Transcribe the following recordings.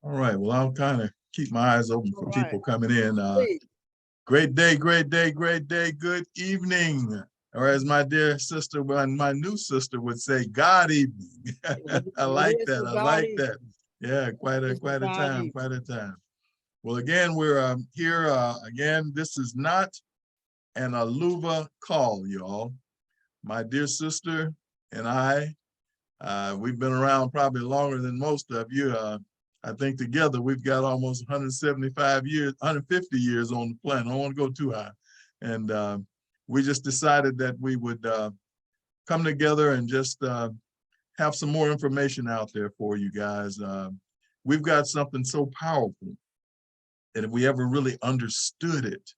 All right. Well, I'll kind of keep my eyes open All for right. people coming in. Please. Great day, great day, great day. Good evening. Or as my dear sister, my new sister would say, God evening. I It like is that. a I God like evening. that. Yeah, quite a It's a quite a God time, evening. quite a time. Well, again, we're here again. This is not an Aluva call, y'all. My dear sister and I, we've been around probably longer than most of you. I think together we've got almost 175 years, 150 years on the planet. I don't want to go too high. And we just decided that we would come together and just have some more information out there for you guys. We've got something so powerful that if we ever really understood it,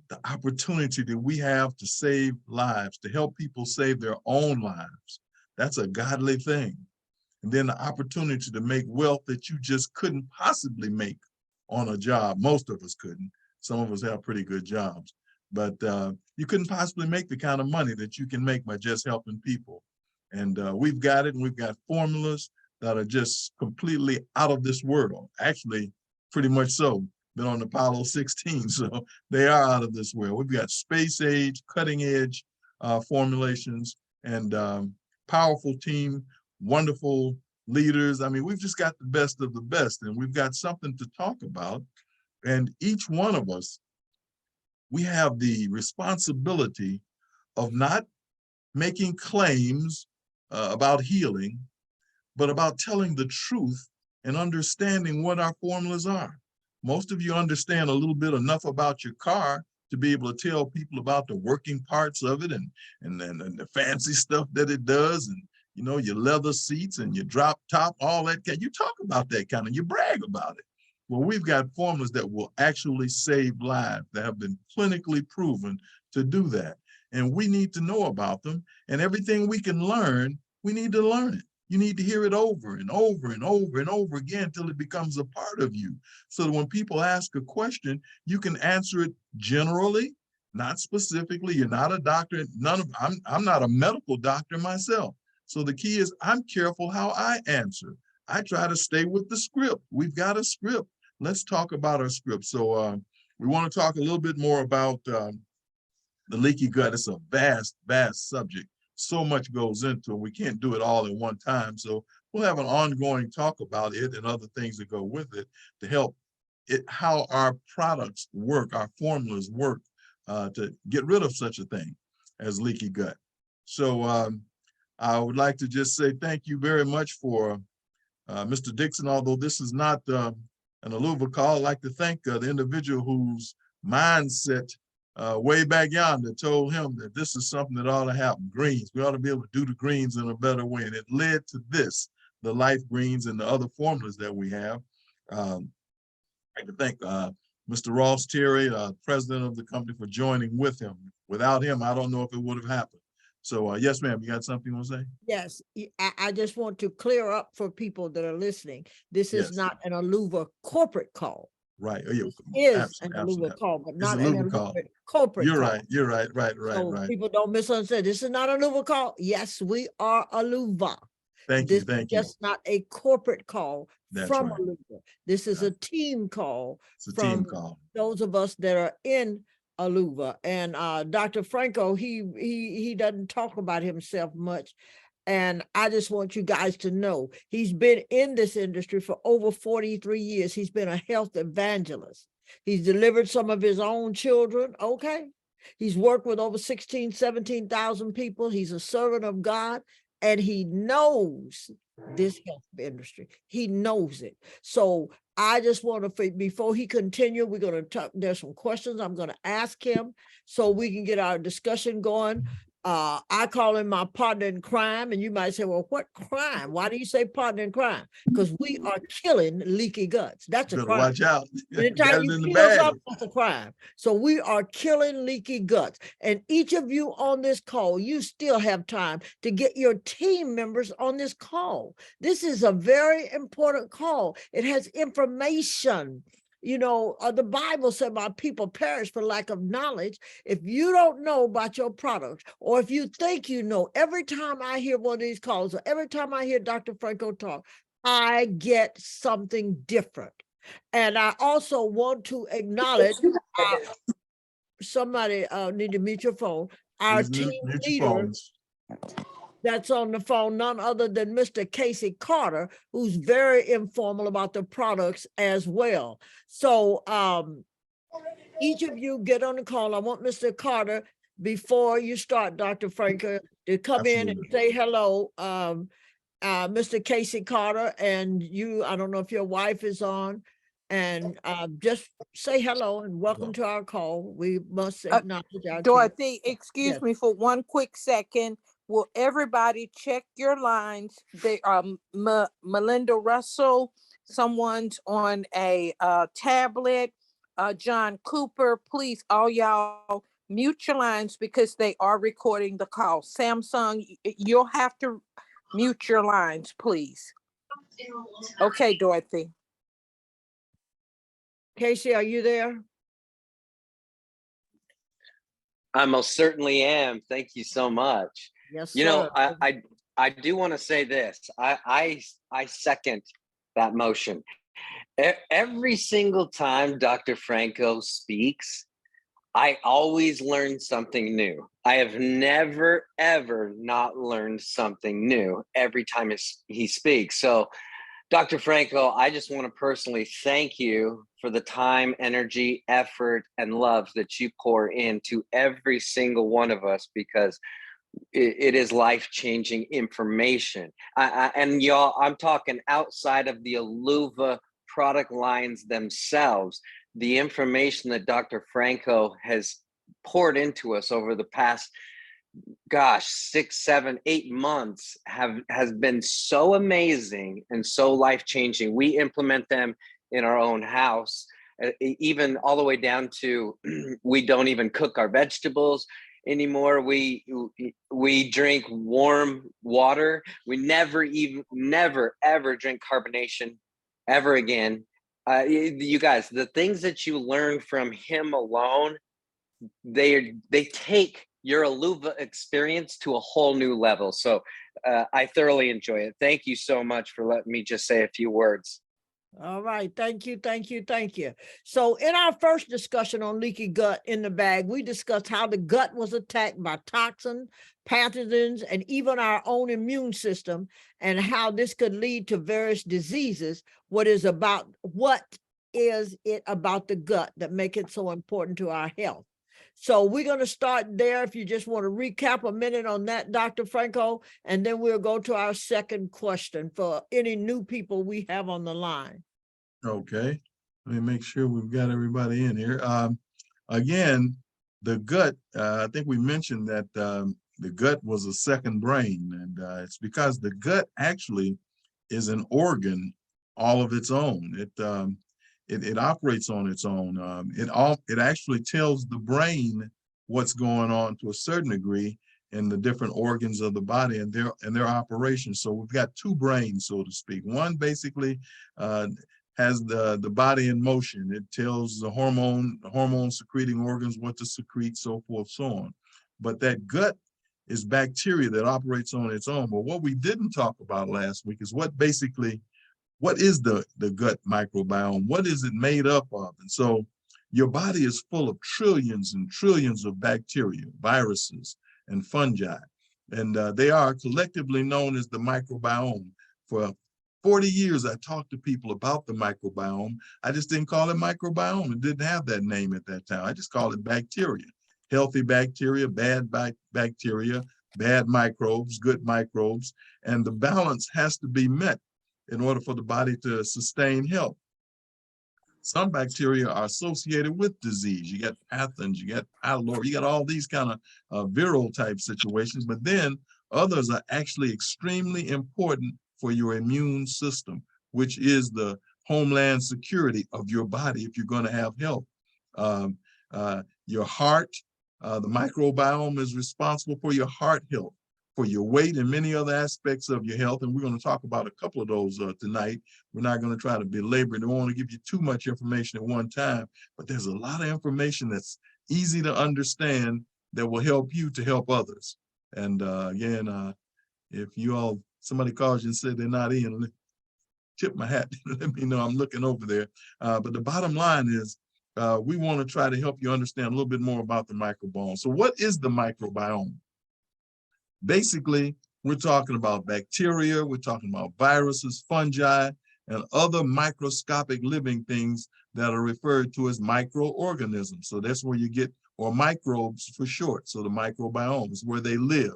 the opportunity that we have to save lives, to help people save their own lives, that's a godly thing. And then the opportunity to make wealth that you just couldn't possibly make on a job. Most of us couldn't. Some of us have pretty good jobs, but you couldn't possibly make the kind of money that you can make by just helping people. And we've got it, and we've got formulas that are just completely out of this world. Actually, pretty much so. Been on Apollo 16, so they are out of this world. We've got space age, cutting edge formulations, and powerful team, wonderful leaders. I mean, we've just got the best of the best, and we've got something to talk about. And each one of us, we have the responsibility of not making claims about healing, but about telling the truth and understanding what our formulas are. Most of you understand a little bit enough about your car to be able to tell people about the working parts of it and the fancy stuff that it does, and your leather seats and your drop top, all that. You talk about that kind of, you brag about it. Well, we've got formulas that will actually save lives, that have been clinically proven to do that. And we need to know about them. And everything we can learn, we need to learn it. You need to hear it over and over and over and over again until it becomes a part of you. So that when people ask a question, you can answer it generally, not specifically. You're not a doctor. I'm not a medical doctor myself. So the key is I'm careful how I answer. I try to stay with the script. We've got a script. Let's talk about our script. So we want to talk a little bit more about the leaky gut. It's a vast, vast subject. So much goes into it. We can't do it all at one time. So we'll have an ongoing talk about it and other things that go with it to help it, how our products work, our formulas work to get rid of such a thing as leaky gut. So I would like to just say thank you very much for Mr. Dixon. Although this is not an Aluva call, I'd like to thank the individual whose mindset way back yonder told him that this is something that ought to happen. Greens, we ought to be able to do the greens in a better way. And it led to this, the life greens and the other formulas that we have. I'd like to thank Mr. Ross Terry, president of the company, for joining with him. Without him, I don't know if it would have happened. So yes, ma'am, you got something you want to say? Yes, I just want to clear up for people that are listening. This is Yes. not an Aluva corporate call. Right. Oh, yeah. This is an Absolutely. Aluva Absolutely. call, but It's a not an Luba Aluva call. corporate You're call. right. You're right. Right. Right. So Right. people don't misunderstand. This is not an Aluva call. Yes, we are Aluva. Thank This you. is Thank you. just not a corporate call That's from right. Aluva. This is Right. a team call It's a team from call. those of us that are in Aluva. And Dr. Franco, he doesn't talk about himself much. And I just want you guys to know he's been in this industry for over 43 years. He's been a health evangelist. He's delivered some of his own children. Okay. He's worked with over 16, 17,000 people. He's a servant of God, and he knows this health industry. He knows it. So I just want to, before he continue, we're going to talk, there's some questions I'm going to ask him so we can get our discussion going. I call him my partner in crime, and you might say, well, what crime? Why do you say partner in crime? Because we are killing leaky guts. That's a Better crime. watch out. Anytime Got it you in the kill bag. something, that's a crime. So we are killing leaky guts. And each of you on this call, you still have time to get your team members on this call. This is a very important call. It has information. The Bible said my people perish for lack of knowledge. If you don't know about your products, or if you think you know, every time I hear one of these calls, or every time I hear Dr. Franco talk, I get something different. And I also want to acknowledge somebody need to mute your phone. Our Please team mute your leader phones. that's on the phone, none other than Mr. Casey Carter, who's very informal about the products as well. So each of you get on the call. I want Mr. Carter, before you start, Dr. Franco, to come in and Absolutely. say hello. Mr. Casey Carter, and you, I don't know if your wife is on, and just say hello and welcome to our call. We must acknowledge our team. Dorothy, excuse Yes. me for one quick second. Will everybody check your lines? They Melinda Russell, someone's on a tablet. John Cooper, please, all y'all mute your lines because they are recording the call. Samsung, you'll have to mute your lines, please. Okay, Dorothy. Casey, are you there? I most certainly am. Thank you so much. Yes, sir. You know, I do want to say this. I second that motion. Every single time Dr. Franco speaks, I always learn something new. I have never, ever not learned something new every time he speaks. So, Dr. Franco, I just want to personally thank you for the time, energy, effort, and love that you pour into every single one of us, because it is life-changing information. And y'all, I'm talking outside of the Aluva product lines themselves. The information that Dr. Franco has poured into us over the past, gosh, 6, 7, 8 months has been so amazing and so life-changing. We implement them in our own house, even all the way down to we don't even cook our vegetables anymore. We drink warm water. We never ever drink carbonation ever again. You guys, the things that you learn from him alone, they take your Aluva experience to a whole new level. So I thoroughly enjoy it. Thank you so much for letting me just say a few words. All right. Thank you. Thank you. Thank you. So in our first discussion on leaky gut in the bag, we discussed how the gut was attacked by toxins, pathogens, and even our own immune system, and how this could lead to various diseases. What is it about the gut that make it so important to our health? So we're going to start there. If you just want to recap a minute on that, Dr. Franco, and then we'll go to our second question for any new people we have on the line. Okay, let me make sure we've got everybody in here. Again, the gut, I think we mentioned that the gut was a second brain, and it's because the gut actually is an organ all of its own. It operates on its own. It actually tells the brain what's going on to a certain degree in the different organs of the body and their operations. So we've got two brains, so to speak. One basically has the body in motion. It tells the hormone secreting organs what to secrete, so forth, so on. But that gut is bacteria that operates on its own. But what we didn't talk about last week is what is the gut microbiome? What is it made up of? And so your body is full of trillions and trillions of bacteria, viruses, and fungi. And they are collectively known as the microbiome. For 40 years, I talked to people about the microbiome. I just didn't call it microbiome. It didn't have that name at that time. I just called it bacteria. Healthy bacteria, bad bacteria, bad microbes, good microbes. And the balance has to be met in order for the body to sustain health. Some bacteria are associated with disease. You get pathogens, you get pylori, you got all these kind of viral type situations, but then others are actually extremely important for your immune system, which is the homeland security of your body if you're going to have health. Your heart, the microbiome is responsible for your heart health, for your weight, and many other aspects of your health. And we're going to talk about a couple of those tonight. We're not going to try to belabor it. I don't want to give you too much information at one time, but there's a lot of information that's easy to understand that will help you to help others. And again, if somebody calls you and said they're not in, tip my hat. Let me know I'm looking over there. But the bottom line is we want to try to help you understand a little bit more about the microbiome. So what is the microbiome? Basically, we're talking about bacteria, we're talking about viruses, fungi, and other microscopic living things that are referred to as microorganisms. So that's where you get, or microbes for short. So the microbiome is where they live.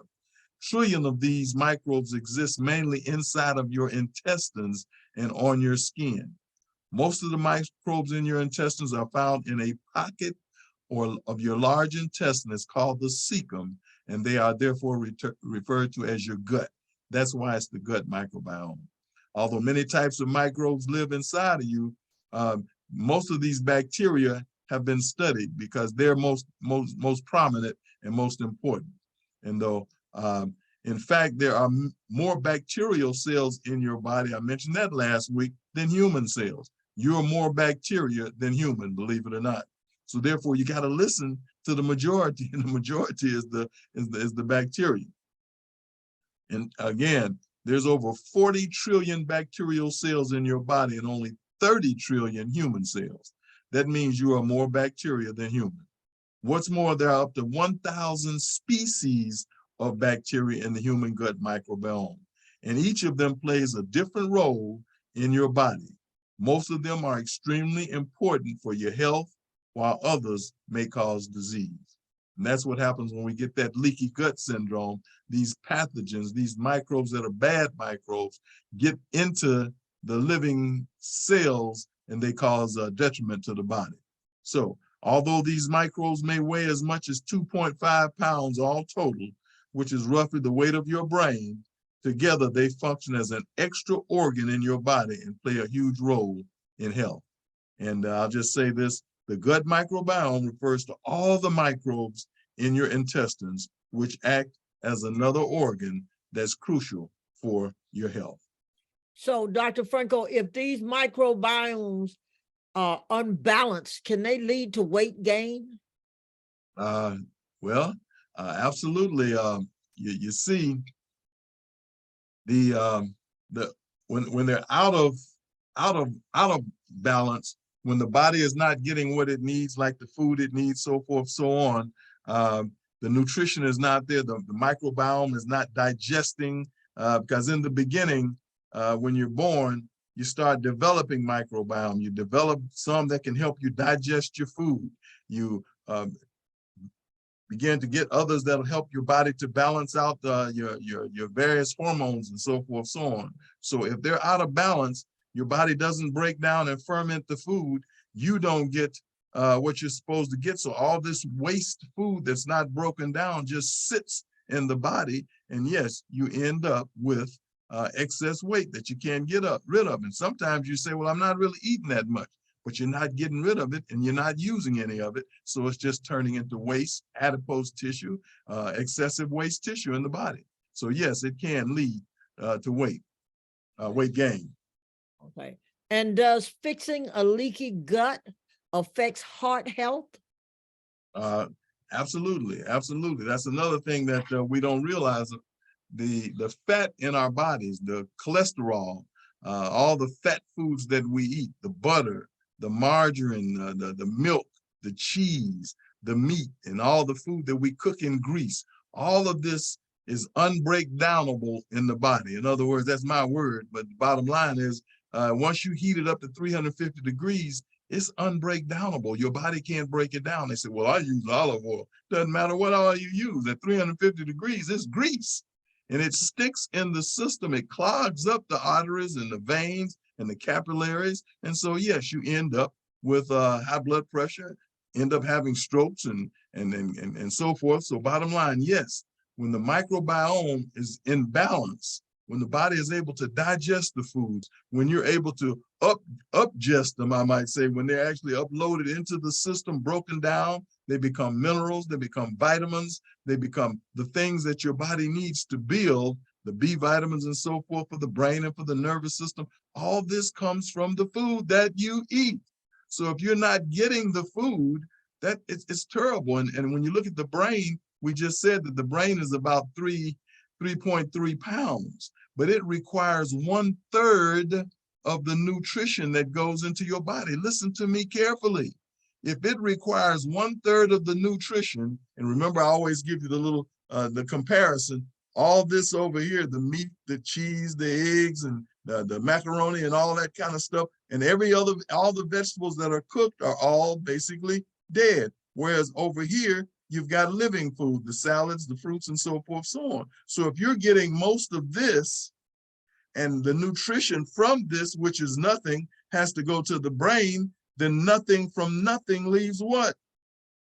Trillion of these microbes exist mainly inside of your intestines and on your skin. Most of the microbes in your intestines are found in a pocket of your large intestine. It's called the cecum, and they are therefore referred to as your gut. That's why it's the gut microbiome. Although many types of microbes live inside of you, most of these bacteria have been studied because they're most prominent and most important. And though, in fact, there are more bacterial cells in your body, I mentioned that last week, than human cells. You're more bacteria than human, believe it or not. So therefore, you got to listen to the majority, and the majority is the bacteria. And again, there's over 40 trillion bacterial cells in your body and only 30 trillion human cells. That means you are more bacteria than human. What's more, there are up to 1,000 species of bacteria in the human gut microbiome, and each of them plays a different role in your body. Most of them are extremely important for your health, while others may cause disease. And that's what happens when we get that leaky gut syndrome. These pathogens, these microbes that are bad microbes, get into the living cells and they cause a detriment to the body. So although these microbes may weigh as much as 2.5 pounds all total, which is roughly the weight of your brain, together they function as an extra organ in your body and play a huge role in health. And I'll just say this, the gut microbiome refers to all the microbes in your intestines, which act as another organ that's crucial for your health. So, Dr. Franco, if these microbiomes are unbalanced, can they lead to weight gain? Well, absolutely. You see, when they're out of balance, when the body is not getting what it needs, like the food it needs, so forth, so on, the nutrition is not there, the microbiome is not digesting, because in the beginning, when you're born, you start developing microbiome. You develop some that can help you digest your food. You begin to get others that'll help your body to balance out your various hormones and so forth, so on. So if they're out of balance, your body doesn't break down and ferment the food, you don't get what you're supposed to get. So all this waste food that's not broken down just sits in the body. And yes, you end up with excess weight that you can't get rid of. And sometimes you say, well, I'm not really eating that much, but you're not getting rid of it and you're not using any of it. So it's just turning into waste, adipose tissue, excessive waste tissue in the body. So yes, it can lead to weight gain. Okay. And does fixing a leaky gut affects heart health? Absolutely, absolutely. That's another thing that we don't realize. The fat in our bodies, the cholesterol, all the fat foods that we eat, the butter, the margarine, the milk, the cheese, the meat, and all the food that we cook in grease, all of this is unbreakdownable in the body. In other words, that's my word, but the bottom line is, once you heat it up to 350 degrees, it's unbreakdownable. Your body can't break it down. They say, well, I use olive oil. Doesn't matter what oil you use. At 350 degrees, it's grease. And it sticks in the system. It clogs up the arteries and the veins and the capillaries. And so, yes, you end up with high blood pressure, end up having strokes and so forth. So bottom line, yes, when the microbiome is in balance, when the body is able to digest the foods, when you're able to upgest them, I might say, when they're actually uploaded into the system, broken down, they become minerals, they become vitamins, they become the things that your body needs to build, the B vitamins and so forth for the brain and for the nervous system. All this comes from the food that you eat. So if you're not getting the food, that it's terrible. And when you look at the brain, we just said that the brain is about 3.3 pounds, but it requires 1/3 of the nutrition that goes into your body. Listen to me carefully. If it requires 1/3 of the nutrition, and remember, I always give you the little, the comparison, all this over here, the meat, the cheese, the eggs, and the macaroni and all that kind of stuff, and all the vegetables that are cooked are all basically dead. Whereas over here, you've got living food, the salads, the fruits, and so forth, so on. So if you're getting most of this, and the nutrition from this, which is nothing, has to go to the brain, then nothing from nothing leaves what?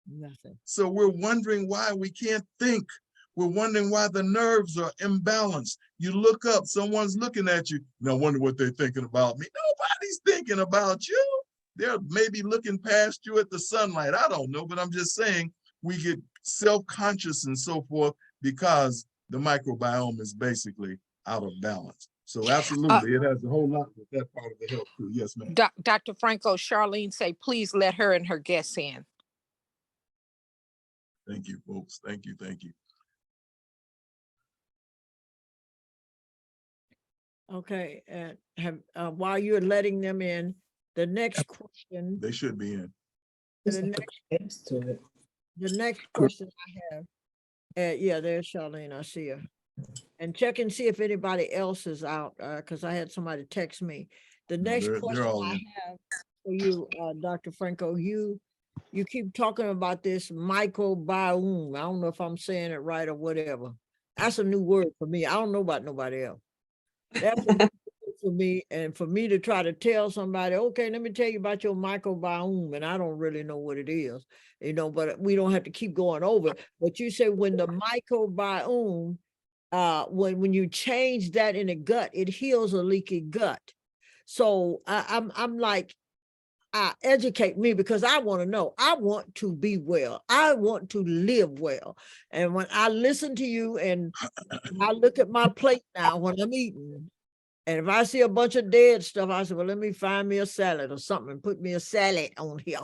Nothing. So we're wondering why we can't think. We're wondering why the nerves are imbalanced. You look up, someone's looking at you. Now, wonder what they're thinking about me. Nobody's thinking about you. They're maybe looking past you at the sunlight. I don't know, but I'm just saying we get self-conscious and so forth because the microbiome is basically out of balance. So absolutely, it has a whole lot with that part of the health too. Yes, ma'am. Dr. Franco, Charlene say, please let her and her guests in. Thank you, folks. Thank you. Thank you. Okay, and while you're letting them in, the next question, They should be in. the next question I have, yeah, there's Charlene, I see her. And check and see if anybody else is out, because I had somebody text me. The No, next they're question all I in. have for you, Dr. Franco, you keep talking about this microbiome. I don't know if I'm saying it right or whatever. That's a new word for me. I don't know about nobody else. That's a new word for me, and for me to try to tell somebody, okay, let me tell you about your microbiome, and I don't really know what it is, you know, but we don't have to keep going over it. But you say when the microbiome, when you change that in the gut, it heals a leaky gut. So I'm like, educate me, because I want to know. I want to be well. I want to live well. And when I listen to you and I look at my plate now when I'm eating, and if I see a bunch of dead stuff, I say, well, let me find me a salad or something and put me a salad on here.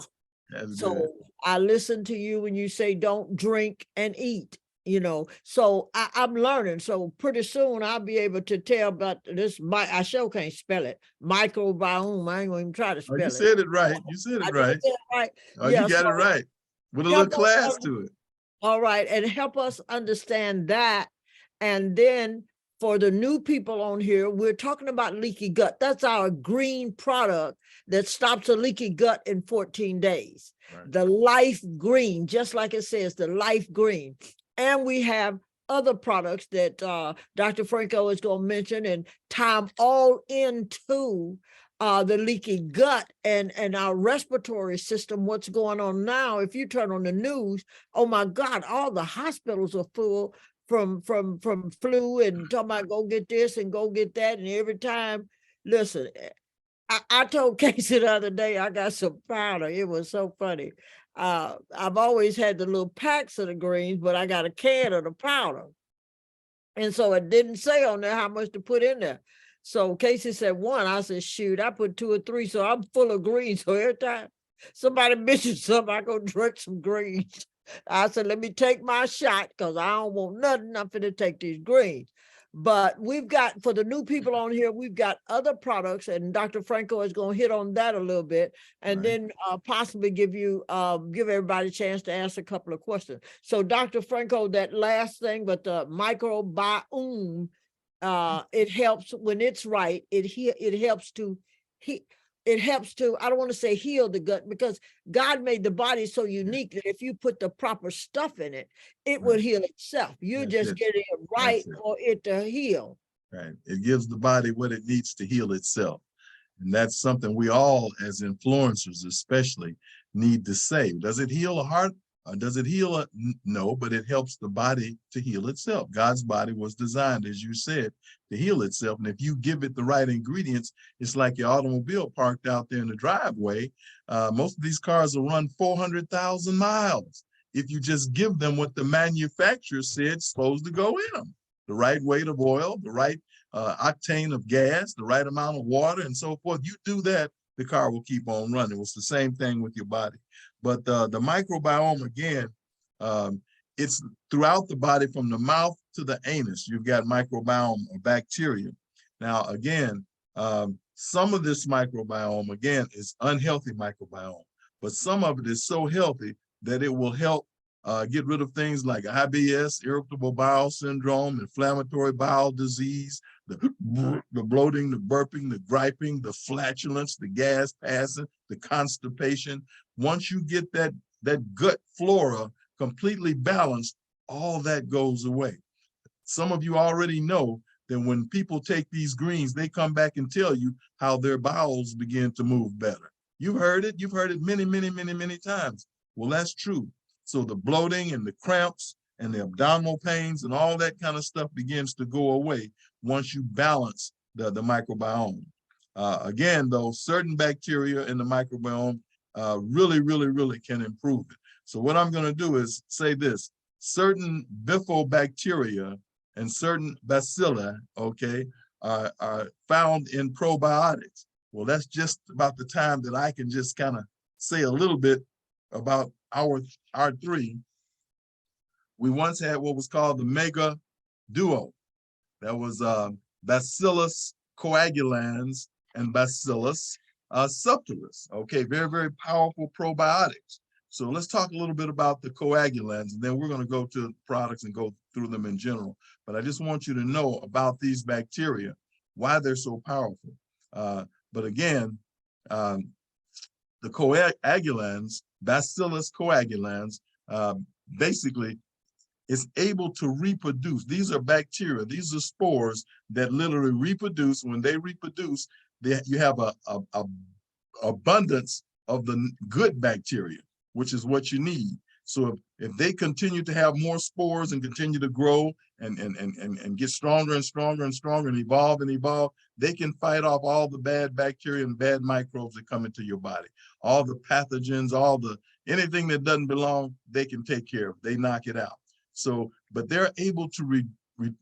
That's So good. I listen to you when you say don't drink and eat, you know. So I'm learning. So pretty soon I'll be able to tell about this. I sure can't spell it. Microbiome. I ain't gonna even try to Oh, you spell it. said it right. You said I it did right. it right. Oh, Yeah, you got so it right. With a little help us class to it. all right, and help us understand that. And then for the new people on here, we're talking about leaky gut. That's our green product that stops a leaky gut in 14 days. Right. The Life Green, just like it says, the Life Green. And we have other products that Dr. Franco is going to mention and time all into the leaky gut and our respiratory system. What's going on now? If you turn on the news, oh my God, all the hospitals are full from flu and talking about go get this and go get that. And every time, listen, I told Casey the other day, I got some powder. It was so funny. I've always had the little packs of the greens, but I got a can of the powder. And so it didn't say on there how much to put in there. So Casey said 1, I said, shoot, I put 2 or 3. So I'm full of greens. So every time somebody mentions something, I go drink some greens. I said, let me take my shot because I don't want nothing. I'm finna take these greens. But we've got, for the new people on here, we've got other products, and Dr. Franco is going to hit on that a little bit, and Right. then possibly give everybody a chance to ask a couple of questions. So Dr. Franco, that last thing, but the microbiome, it helps when it's right. It helps to I don't want to say heal the gut, because God made the body so unique that if you put the proper stuff in it, it will heal itself. You're That's just it. getting it right That's it. for it to heal. Right. It gives the body what it needs to heal itself. And that's something we all, as influencers especially, need to say. Does it heal a heart? Does it heal a, no, but it helps the body to heal itself. God's body was designed, as you said, to heal itself. And if you give it the right ingredients, it's like your automobile parked out there in the driveway. Most of these cars will run 400,000 miles if you just give them what the manufacturer said is supposed to go in them. The right weight of oil, the right octane of gas, the right amount of water, and so forth. You do that, the car will keep on running. It's the same thing with your body. But the microbiome, again, it's throughout the body from the mouth to the anus. You've got microbiome or bacteria. Now, again, Some of this microbiome, again, is unhealthy microbiome, but some of it is so healthy that it will help get rid of things like IBS, irritable bowel syndrome, inflammatory bowel disease, the bloating, the burping, the griping, the flatulence, the gas passing, the constipation. Once you get that gut flora completely balanced, all that goes away. Some of you already know that when people take these greens, they come back and tell you how their bowels begin to move better. You've heard it many, many, many, many times. Well, that's true. So the bloating and the cramps and the abdominal pains and all that kind of stuff begins to go away once you balance the microbiome. Again, though, certain bacteria in the microbiome really, really, really can improve it. So what I'm going to do is say this: certain bifidobacteria and certain bacilli, okay, are found in probiotics. Well, that's just about the time that I can just kind of say a little bit about our three. We once had what was called the mega duo. That was Bacillus coagulans and Bacillus subtilis. Okay, very, very powerful probiotics. So let's talk a little bit about the coagulans, and then we're going to go to products and go through them in general. But I just want you to know about these bacteria, why they're so powerful. But again, the coagulans, Bacillus coagulans, basically is able to reproduce. These are bacteria. These are spores that literally reproduce. When they reproduce, you have a abundance of the good bacteria, which is what you need. So if they continue to have more spores and continue to grow and get stronger and stronger and stronger and evolve, they can fight off all the bad bacteria and bad microbes that come into your body. All the pathogens, anything that doesn't belong, they can take care of. They knock it out. So, but they're able to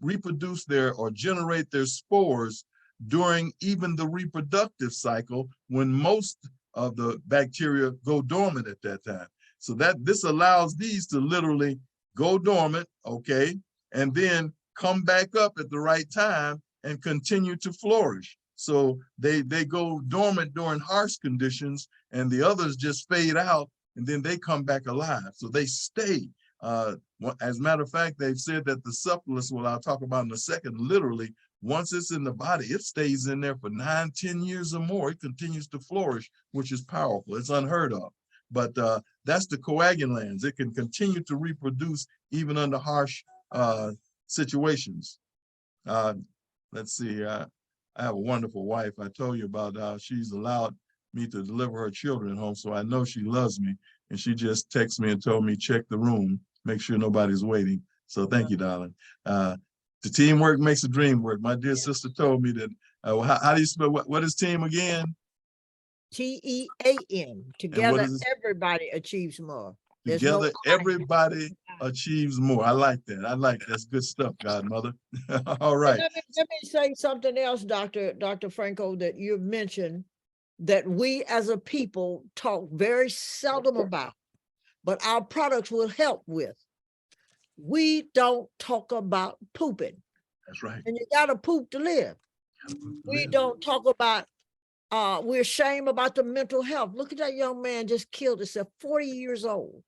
reproduce or generate their spores during even the reproductive cycle, when most of the bacteria go dormant at that time. So this allows these to literally go dormant, okay, and then come back up at the right time and continue to flourish. So they go dormant during harsh conditions, and the others just fade out, and then they come back alive. So they stay. As a matter of fact, they've said that the subtilis, well, I'll talk about in a second, literally, once it's in the body, it stays in there for 9, 10 years or more. It continues to flourish, which is powerful. It's unheard of. But that's the coagulans. It can continue to reproduce even under harsh situations. Let's see, I have a wonderful wife. I told you about she's allowed me to deliver her children at home, so I know she loves me. And she just texted me and told me, check the room, make sure nobody's waiting. So thank you, darling. The teamwork makes the dream work. My dear sister told me that, how do you spell, what is team again? TEAM. Together, everybody achieves more. Together, everybody achieves more. I like that. I like that. That's good stuff, Godmother. All right. Let me say something else, Dr. Franco, that you mentioned that we as a people talk very seldom about, but our products will help with. We don't talk about pooping. That's right. And you got to poop to live. We don't talk about, we're ashamed about the mental health. Look at that young man just killed himself, 40 years old.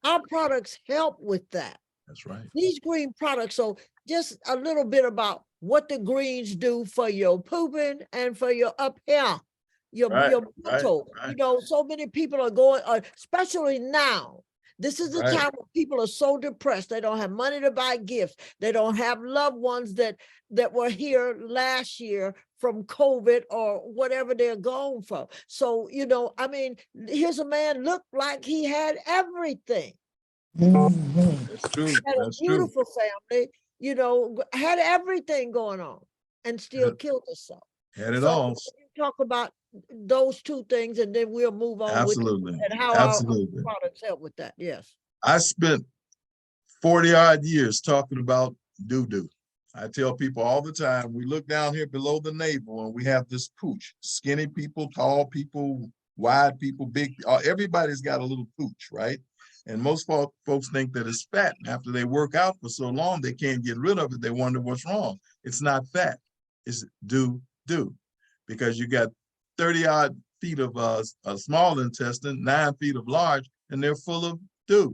Our products help with that. That's right. These green products. So just a little bit about what the greens do for your pooping and for your up here, your mental. Right. You know, so many people are going, especially now. This is the time when people are so depressed. They don't have money to buy gifts. They don't have loved ones that were here last year from COVID or whatever they're gone from. So, you know, I mean, here's a man looked like he had everything. That's true. Had a beautiful family, you know, had everything going on and still killed himself. Had it all. Talk about those two things, and then we'll move on. Absolutely. And how our products help with that. Yes. I spent 40-odd years talking about doo-doo. I tell people all the time, we look down here below the navel and we have this pooch. Skinny people, tall people, wide people, big, everybody's got a little pooch, right? And most folks think that it's fat. And after they work out for so long, they can't get rid of it. They wonder what's wrong. It's not fat, it's doo-doo. because you got 30 odd feet of a small intestine, 9 feet of large, and they're full of dew.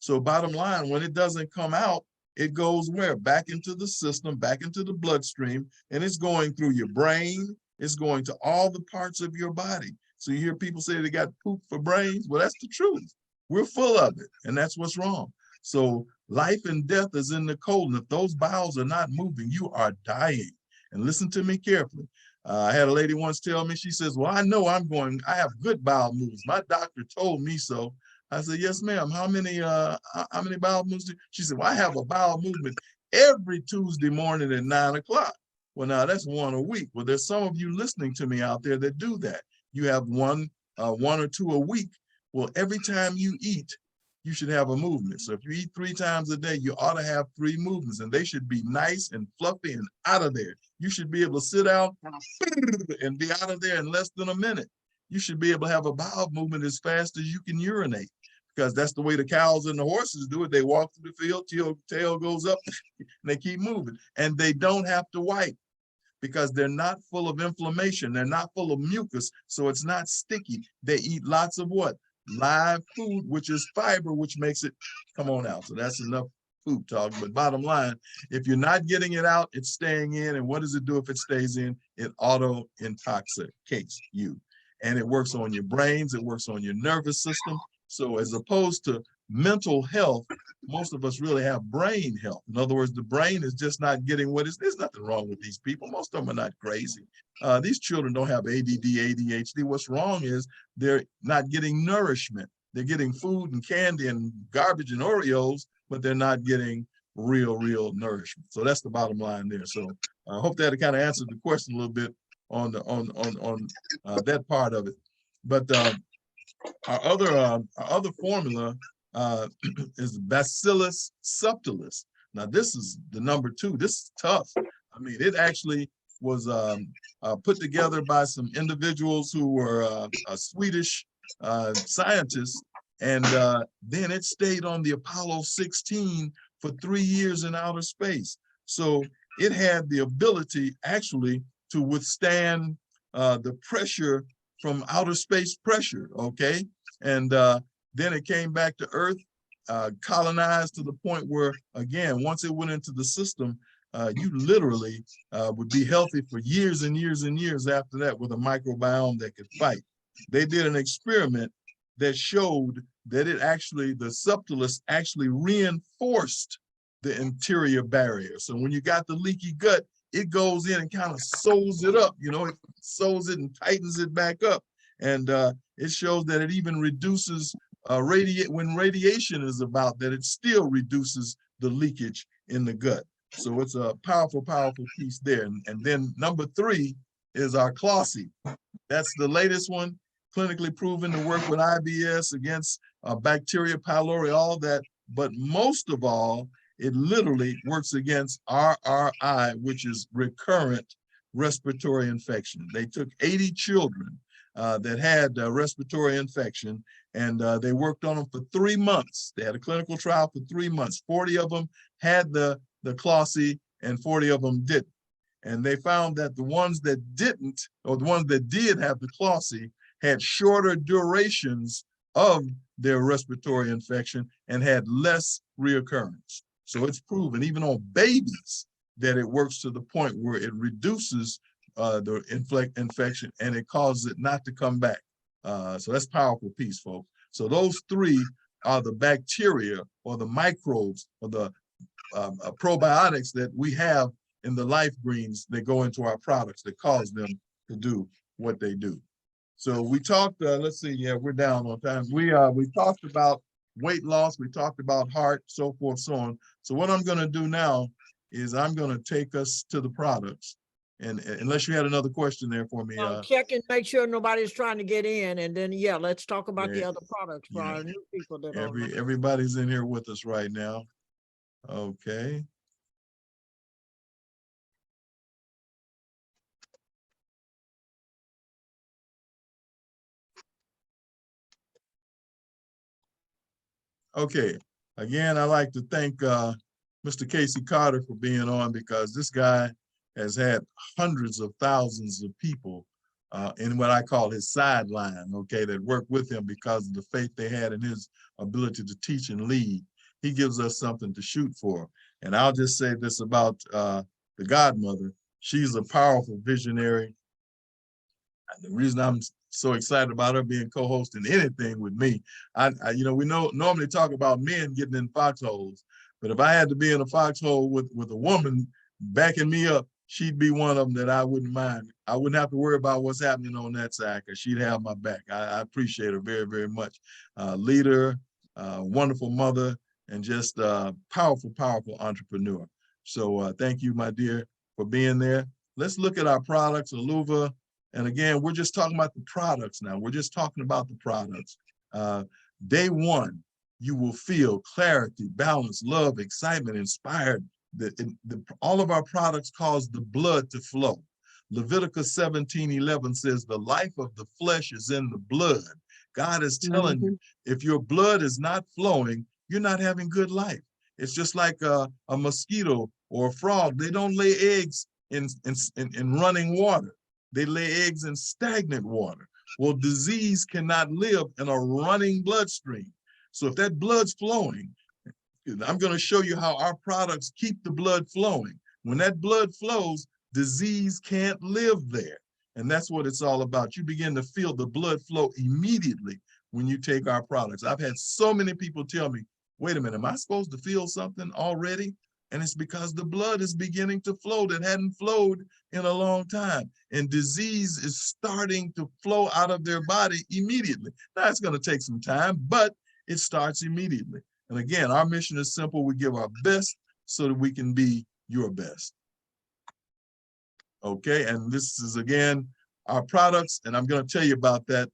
So bottom line, when it doesn't come out, it goes where? Back into the system, back into the bloodstream, and it's going through your brain. It's going to all the parts of your body. So you hear people say they got poop for brains. Well, that's the truth. We're full of it, and that's what's wrong. So life and death is in the colon. If those bowels are not moving, you are dying. And listen to me carefully. I had a lady once tell me, she says, well, I know I have good bowel movements. My doctor told me so. I said, yes, ma'am. How many bowel movements? She said, well, I have a bowel movement every Tuesday morning at 9 o'clock. Well, now that's one a week. Well, there's some of you listening to me out there that do that. You have one or two a week. Well, every time you eat, you should have a movement. So if you eat 3 times a day, you ought to have 3 movements, and they should be nice and fluffy and out of there. You should be able to sit down and be out of there in less than a minute. You should be able to have a bowel movement as fast as you can urinate, because that's the way the cows and the horses do it. They walk through the field, tail goes up, and they keep moving. And they don't have to wipe, because they're not full of inflammation. They're not full of mucus, so it's not sticky. They eat lots of what? Live food, which is fiber, which makes it come on out. So that's enough food talk. But bottom line, if you're not getting it out, it's staying in. And what does it do if it stays in? It auto-intoxicates you. And it works on your brains. It works on your nervous system. So as opposed to mental health, most of us really have brain health. In other words, the brain is just not getting what is. There's nothing wrong with these people. Most of them are not crazy. These children don't have ADD, ADHD. What's wrong is they're not getting nourishment. They're getting food and candy and garbage and Oreos, but they're not getting real nourishment. So that's the bottom line there. So I hope that kind of answered the question a little bit on that part of it. But our other formula is Bacillus subtilis. Now this is the number 2. This is tough. I mean, it actually was put together by some individuals who were Swedish scientists, and then it stayed on the Apollo 16 for 3 years in outer space. So it had the ability actually to withstand the pressure from outer space pressure, okay? And then it came back to Earth, colonized to the point where, again, once it went into the system, you literally would be healthy for years and years and years after that with a microbiome that could fight. They did an experiment that showed that the subtilis actually reinforced the interior barrier. So when you got the leaky gut, it goes in and kind of sews it up, it sews it and tightens it back up. And it shows that it even reduces when radiation is about, that it still reduces the leakage in the gut. So it's a powerful piece there. And then number 3 is our Clossie. That's the latest one, clinically proven to work with IBS against bacteria pylori, all that. But most of all, it literally works against RRI, which is recurrent respiratory infection. They took 80 children that had respiratory infection, and they worked on them for 3 months. They had a clinical trial for 3 months. 40 of them had the Clossie, and 40 of them didn't. And they found that the ones that didn't, or the ones that did have the Clossie, had shorter durations of their respiratory infection and had less reoccurrence. So it's proven, even on babies, that it works to the point where it reduces the infection and it causes it not to come back. So that's a powerful piece, folks. So those 3 are the bacteria or the microbes or the probiotics that we have in the life greens that go into our products that cause them to do what they do. So we talked, let's see, yeah, we're down on time. We talked about weight loss, we talked about heart, so forth, so on. So what I'm gonna do now is I'm gonna take us to the products. And unless you had another question there for me. Check and make sure nobody's trying to get in, and then let's talk about the Yeah, other products for our new people that everybody's in here with us right now. Okay. Okay, again, I'd like to thank Mr. Casey Carter for being on, because this guy has had hundreds of thousands of people in what I call his sideline, okay, that worked with him because of the faith they had in his ability to teach and lead. He gives us something to shoot for. And I'll just say this about the godmother. She's a powerful visionary. The reason I'm so excited about her being co-hosting anything with me, you know, we normally talk about men getting in foxholes, but if I had to be in a foxhole with a woman backing me up, she'd be one of them that I wouldn't mind. I wouldn't have to worry about what's happening on that side because she'd have my back. I appreciate her very, very much. Leader, wonderful mother, and just powerful, powerful entrepreneur. So thank you, my dear, for being there. Let's look at our products, Aluva. And again, we're just talking about the products now. We're just talking about the products. Day one, you will feel clarity, balance, love, excitement, inspired. All of our products cause the blood to flow. Leviticus 17:11 says, the life of the flesh is in the blood. God is telling you, if your blood is not flowing, you're not having good life. It's just like a mosquito or a frog. They don't lay eggs in running water. They lay eggs in stagnant water. Well, disease cannot live in a running bloodstream. So if that blood's flowing, I'm going to show you how our products keep the blood flowing. When that blood flows, disease can't live there. And that's what it's all about. You begin to feel the blood flow immediately when you take our products. I've had so many people tell me, wait a minute, am I supposed to feel something already? And it's because the blood is beginning to flow that hadn't flowed in a long time. And disease is starting to flow out of their body immediately. Now, it's going to take some time, but it starts immediately. And again, our mission is simple. We give our best so that we can be your best. Okay, and this is, again, our products, and I'm going to tell you about that.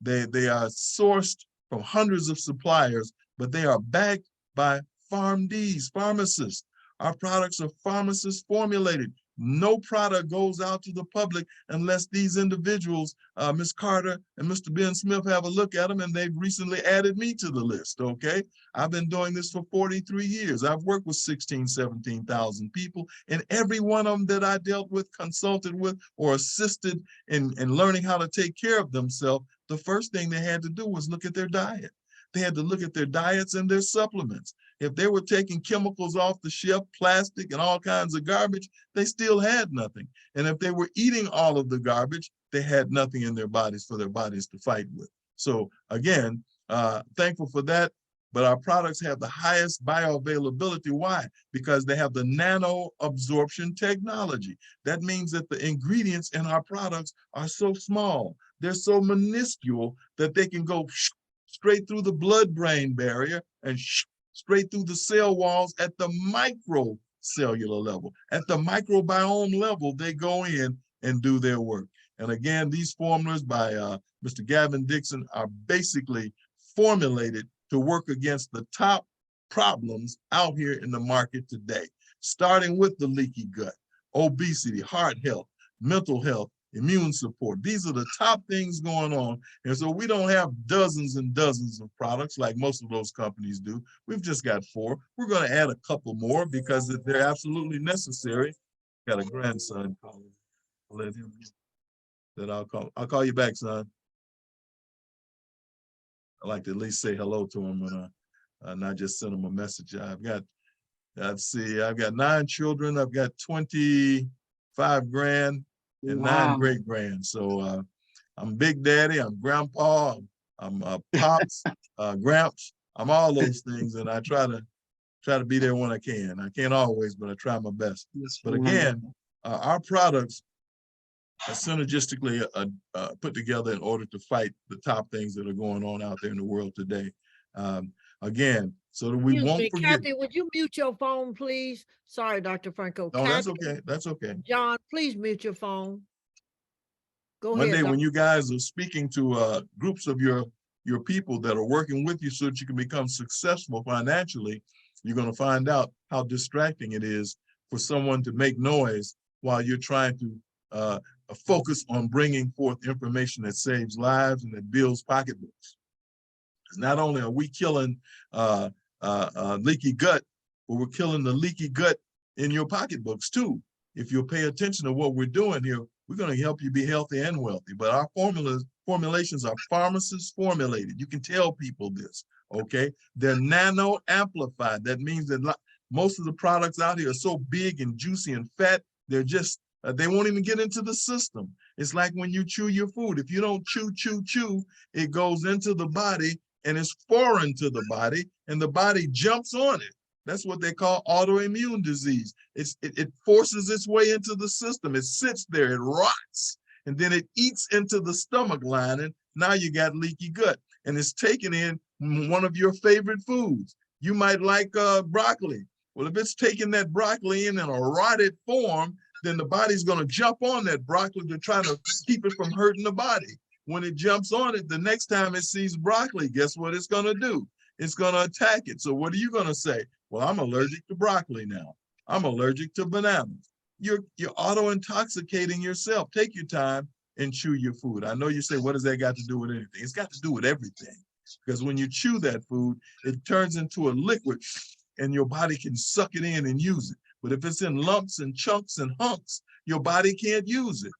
They are sourced from hundreds of suppliers, but they are backed by PharmDs, pharmacists. Our products are pharmacist formulated. No product goes out to the public unless these individuals, Ms. Carter and Mr. Ben Smith, have a look at them, and they've recently added me to the list, okay? I've been doing this for 43 years. I've worked with 16, 17,000 people, and every one of them that I dealt with, consulted with, or assisted in learning how to take care of themselves, the first thing they had to do was look at their diet. They had to look at their diets and their supplements. If they were taking chemicals off the shelf, plastic and all kinds of garbage, they still had nothing. And if they were eating all of the garbage, they had nothing in their bodies for their bodies to fight with. So again, thankful for that. But our products have the highest bioavailability. Why? Because they have the nano absorption technology. That means that the ingredients in our products are so small. They're so minuscule that they can go straight through the blood-brain barrier and straight through the cell walls at the microcellular level. At the microbiome level, they go in and do their work. And again, these formulas by Mr. Gavin Dixon are basically formulated to work against the top problems out here in the market today, starting with the leaky gut, obesity, heart health, mental health, immune support. These are the top things going on. And so we don't have dozens and dozens of products like most of those companies do. We've just got 4. We're going to add a couple more because they're absolutely necessary. Got a grandson calling. I'll let him that I'll call you back, son. I like to at least say hello to him and not just send him a message. I've got 9 children. I've got 25 grand and 9 great grand. So I'm Big Daddy, I'm Grandpa, I'm Pops, Gramps. I'm all those things, and I try to be there when I can. I can't always, but I try my best. But again, our products are synergistically put together in order to fight the top things that are going on out there in the world today. Again, so that we won't forget. Kathy, would you mute your phone, please? Sorry, Dr. Franco. No, that's Kathy, okay. That's okay. John, please mute your phone. Go One ahead. day Doc. when you guys are speaking to groups of your people that are working with you so that you can become successful financially, you're going to find out how distracting it is for someone to make noise while you're trying to focus on bringing forth information that saves lives and that builds pocketbooks. Because not only are we killing leaky gut, but we're killing the leaky gut in your pocketbooks too. if you'll pay attention to what we're doing here, we're going to help you be healthy and wealthy. But our formulations are pharmacist formulated. You can tell people this, okay? They're nano amplified. That means that most of the products out here are so big and juicy and fat, they're just, they won't even get into the system. It's like when you chew your food. If you don't chew, it goes into the body and it's foreign to the body, and the body jumps on it. That's what they call autoimmune disease. It forces its way into the system. It sits there, it rots, and then it eats into the stomach lining. Now you got leaky gut, and it's taken in one of your favorite foods. You might like broccoli. Well, if it's taking that broccoli in a rotted form, then the body's going to jump on that broccoli to try to keep it from hurting the body. When it jumps on it, the next time it sees broccoli, guess what it's going to do? It's going to attack it. So what are you going to say? Well, I'm allergic to broccoli now. I'm allergic to bananas. You're auto-intoxicating yourself. Take your time and chew your food. I know you say, what does that got to do with anything? It's got to do with everything. Because when you chew that food, it turns into a liquid and your body can suck it in and use it. But if it's in lumps and chunks and hunks, your body can't use it.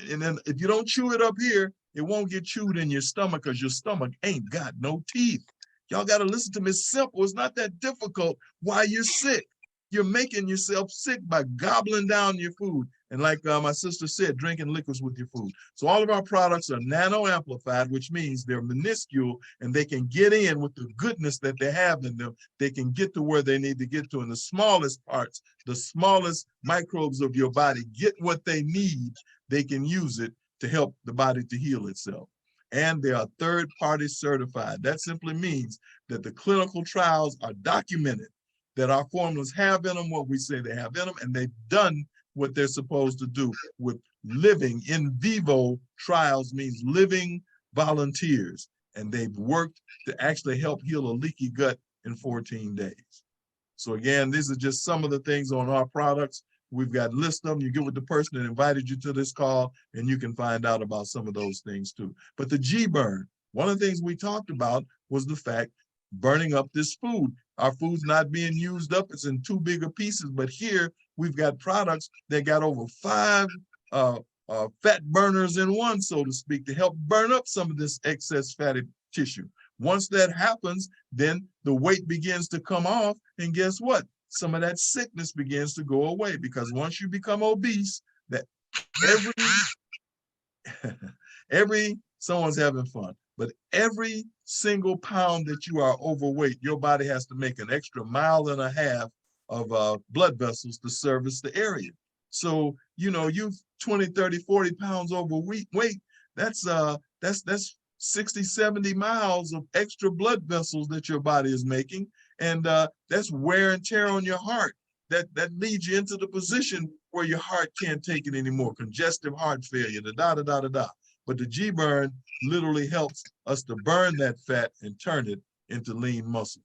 And then if you don't chew it up here, it won't get chewed in your stomach because your stomach ain't got no teeth. Y'all got to listen to me. It's simple. It's not that difficult. Why you're sick. You're making yourself sick by gobbling down your food. And like my sister said, drinking liquids with your food. So all of our products are nano amplified, which means they're minuscule and they can get in with the goodness that they have in them. They can get to where they need to get to in the smallest parts, the smallest microbes of your body get what they need. They can use it to help the body to heal itself. And they are third-party certified. That simply means that the clinical trials are documented, that our formulas have in them what we say they have in them, and they've done what they're supposed to do with living in vivo trials, means living volunteers. And they've worked to actually help heal a leaky gut in 14 days. So again, these are just some of the things on our products. We've got lists of them. You get with the person that invited you to this call, and you can find out about some of those things too. But the G-burn, one of the things we talked about was the fact burning up this food. Our food's not being used up. It's in too big of pieces. But here we've got products that got over 5 fat burners in one, so to speak, to help burn up some of this excess fatty tissue. Once that happens, then the weight begins to come off. And guess what? Some of that sickness begins to go away, because once you become obese, that someone's having fun, but every single pound that you are overweight, your body has to make an extra 1.5 miles of blood vessels to service the area. So, you know, you 20, 30, 40 pounds overweight, that's 60, 70 miles of extra blood vessels that your body is making. And that's wear and tear on your heart. That leads you into the position where your heart can't take it anymore. Congestive heart failure, da-da-da-da-da. But the G-burn literally helps us to burn that fat and turn it into lean muscle.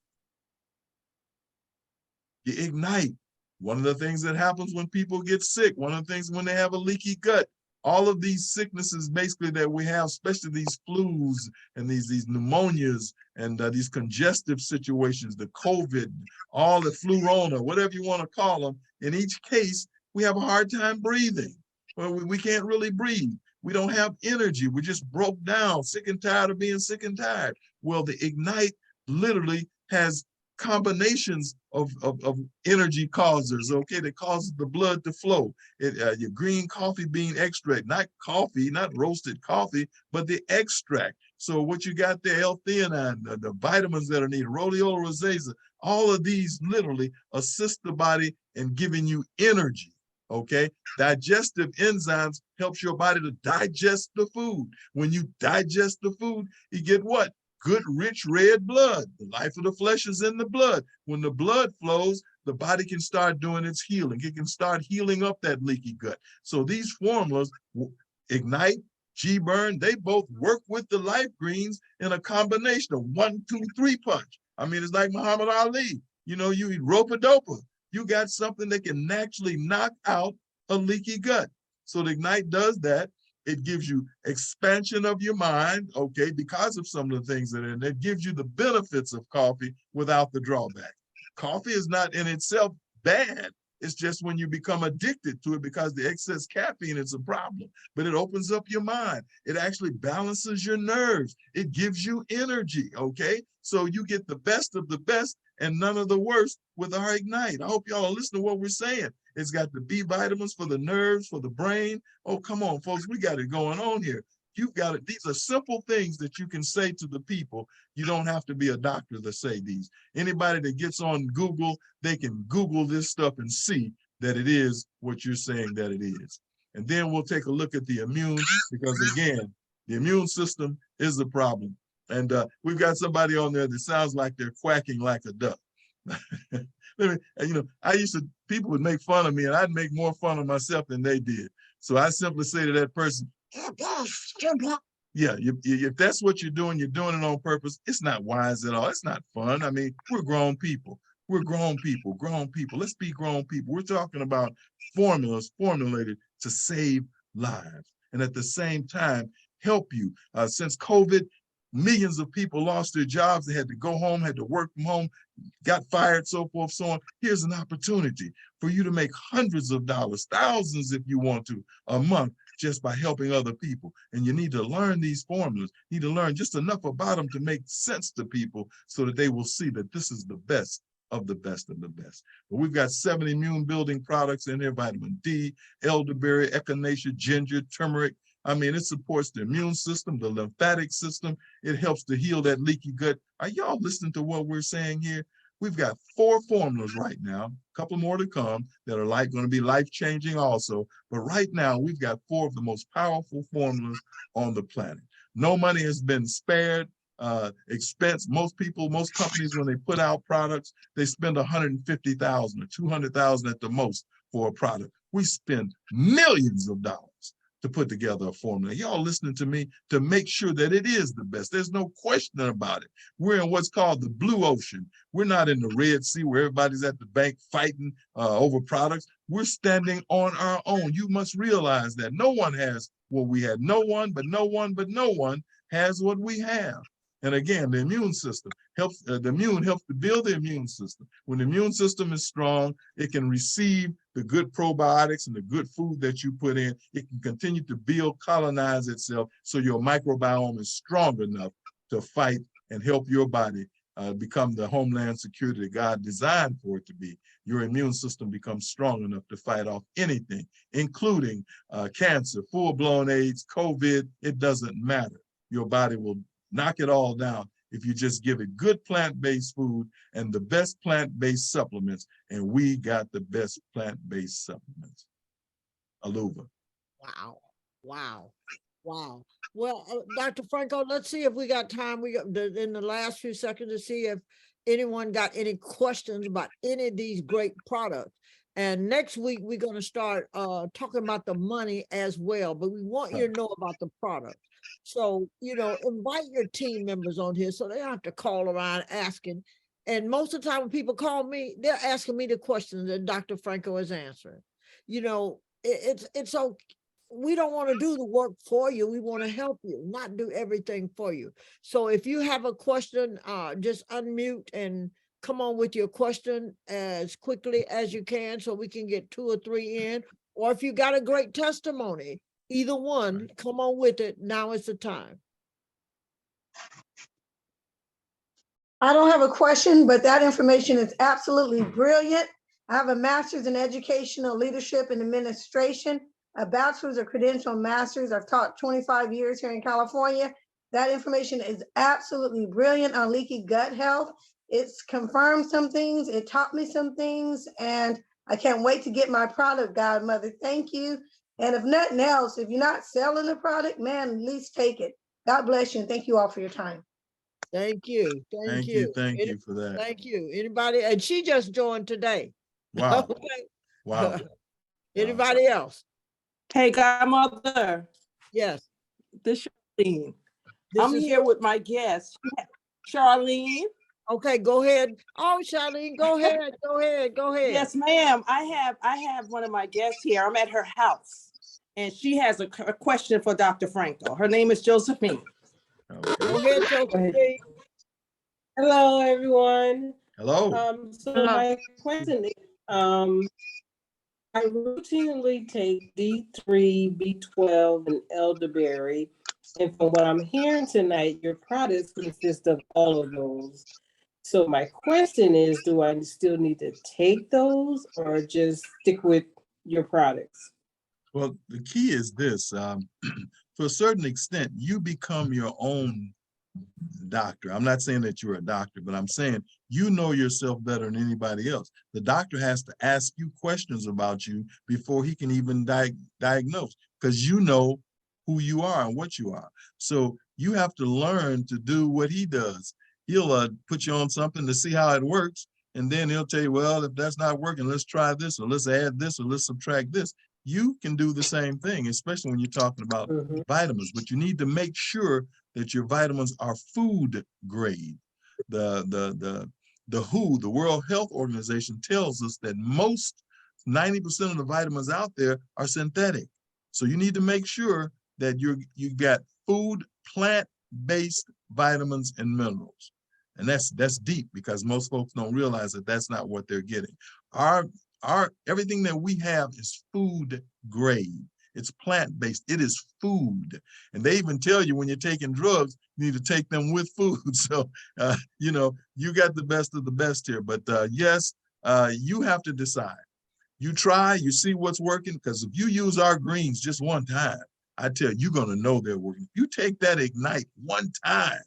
You ignite. One of the things that happens when people get sick, one of the things when they have a leaky gut, all of these sicknesses basically that we have, especially these flus and these pneumonias and these congestive situations, the COVID, all the flurona, whatever you want to call them, in each case, we have a hard time breathing. Well, we can't really breathe. We don't have energy. We just broke down, sick and tired of being sick and tired. Well, the Ignite literally has combinations of energy causers, okay, that causes the blood to flow. Your green coffee bean extract, not coffee, not roasted coffee, but the extract. So what you got there, L-theanine, the vitamins that are needed, rhodiola rosacea, all of these literally assist the body in giving you energy, okay? Digestive enzymes helps your body to digest the food. When you digest the food, you get what? Good, rich, red blood. The life of the flesh is in the blood. When the blood flows, the body can start doing its healing. It can start healing up that leaky gut. So these formulas, Ignite, G-burn, they both work with the life greens in a combination of 1, 2, 3 punch. I mean, it's like Muhammad Ali. You know, you eat ropa-dopa. You got something that can naturally knock out a leaky gut. So the Ignite does that. It gives you expansion of your mind, okay, because of some of the things that are in there. It gives you the benefits of coffee without the drawback. Coffee is not in itself bad. It's just when you become addicted to it because the excess caffeine is a problem, but it opens up your mind. It actually balances your nerves. It gives you energy, okay? So you get the best of the best and none of the worst with our Ignite. I hope y'all are listening to what we're saying. It's got the B vitamins for the nerves, for the brain. Oh, come on, folks, we got it going on here. You've got it. These are simple things that you can say to the people. You don't have to be a doctor to say these. Anybody that gets on Google, they can Google this stuff and see that it is what you're saying that it is. And then we'll take a look at the immune, because again, the immune system is the problem. And we've got somebody on there that sounds like they're quacking like a duck. I used to, people would make fun of me and I'd make more fun of myself than they did. So I simply say to that person, yeah, if that's what you're doing it on purpose. It's not wise at all. It's not fun. I mean, we're grown people. We're grown people. Let's be grown people. We're talking about formulas formulated to save lives and at the same time help you. Since COVID, millions of people lost their jobs. They had to go home, had to work from home, got fired, so forth, so on. Here's an opportunity for you to make hundreds of dollars, thousands if you want to, a month just by helping other people. And you need to learn these formulas. You need to learn just enough about them to make sense to people so that they will see that this is the best of the best of the best. But we've got 7 immune building products in there: vitamin D, elderberry, echinacea, ginger, turmeric. I mean, it supports the immune system, the lymphatic system. It helps to heal that leaky gut. Are y'all listening to what we're saying here? We've got 4 formulas right now, a couple more to come that are going to be life-changing also. But right now, we've got 4 of the most powerful formulas on the planet. No money has been spared. Expense. Most companies, when they put out products, they spend $150,000 or $200,000 at the most for a product. We spend millions of dollars to put together a formula. Y'all listening to me to make sure that it is the best. There's no question about it. We're in what's called the blue ocean. We're not in the Red Sea where everybody's at the bank fighting over products. We're standing on our own. You must realize that no one has what we had. No one has what we have. And again, the immune system helps, helps to build the immune system. When the immune system is strong, it can receive the good probiotics and the good food that you put in. It can continue to colonize itself so your microbiome is strong enough to fight and help your body become the homeland security that God designed for it to be. Your immune system becomes strong enough to fight off anything, including cancer, full-blown AIDS, COVID. It doesn't matter. Your body will knock it all down if you just give it good plant-based food and the best plant-based supplements. And we got the best plant-based supplements. Aluva. Wow. Wow. Wow. Well, Dr. Franco, let's see if we got time. We got in the last few seconds to see if anyone got any questions about any of these great products. And next week, we're going to start talking about the money as well, but we want you to know about the product. So, invite your team members on here so they don't have to call around asking. And most of the time when people call me, they're asking me the questions that Dr. Franco is answering. It's okay. We don't want to do the work for you. We want to help you, not do everything for you. So if you have a question, just unmute and come on with your question as quickly as you can so we can get 2 or 3 in. Or if you got a great testimony, either one, come on with it. Now is the time. I don't have a question, but that information is absolutely brilliant. I have a master's in educational leadership and administration, a bachelor's or credential master's. I've taught 25 years here in California. That information is absolutely brilliant on leaky gut health. It's confirmed some things. It taught me some things, and I can't wait to get my product, Godmother. Thank you. And if nothing else, if you're not selling the product, man, at least take it. God bless you, and thank you all for your time. Thank you. Thank you for that. Thank you. Anybody? And she just joined today. Wow. Okay. Wow. Anybody else? Hey, Godmother. Yes. This is Charlene. I'm here with my guest, Charlene. Okay, go ahead. Oh, Charlene, go ahead. Go ahead. Yes, ma'am. I have one of my guests here. I'm at her house, and she has a question for Dr. Franco. Her name is Josephine. Okay. Go ahead, Josephine. Hello, everyone. Hello. So my question is, I routinely take D3, B12, and elderberry. And from what I'm hearing tonight, your products consist of all of those. So my question is, do I still need to take those or just stick with your products? Well, the key is this, to a certain extent, you become your own doctor. I'm not saying that you're a doctor, but I'm saying you know yourself better than anybody else. The doctor has to ask you questions about you before he can even diagnose, because you know who you are and what you are. So you have to learn to do what he does. He'll put you on something to see how it works, and then he'll tell you, well, if that's not working, let's try this, or let's add this, or let's subtract this. You can do the same thing, especially when you're talking about vitamins, but you need to make sure that your vitamins are food grade. The WHO, the World Health Organization, tells us that most 90% of the vitamins out there are synthetic. So you need to make sure that you got food, plant-based vitamins and minerals. And that's deep, because most folks don't realize that that's not what they're getting. Our everything that we have is food grade. It's plant-based. It is food. And they even tell you when you're taking drugs, you need to take them with food. So, you know, you got the best of the best here. But yes, you have to decide. You try, you see what's working, because if you use our greens just one time, I tell you, you're going to know they're working. If you take that Ignite one time,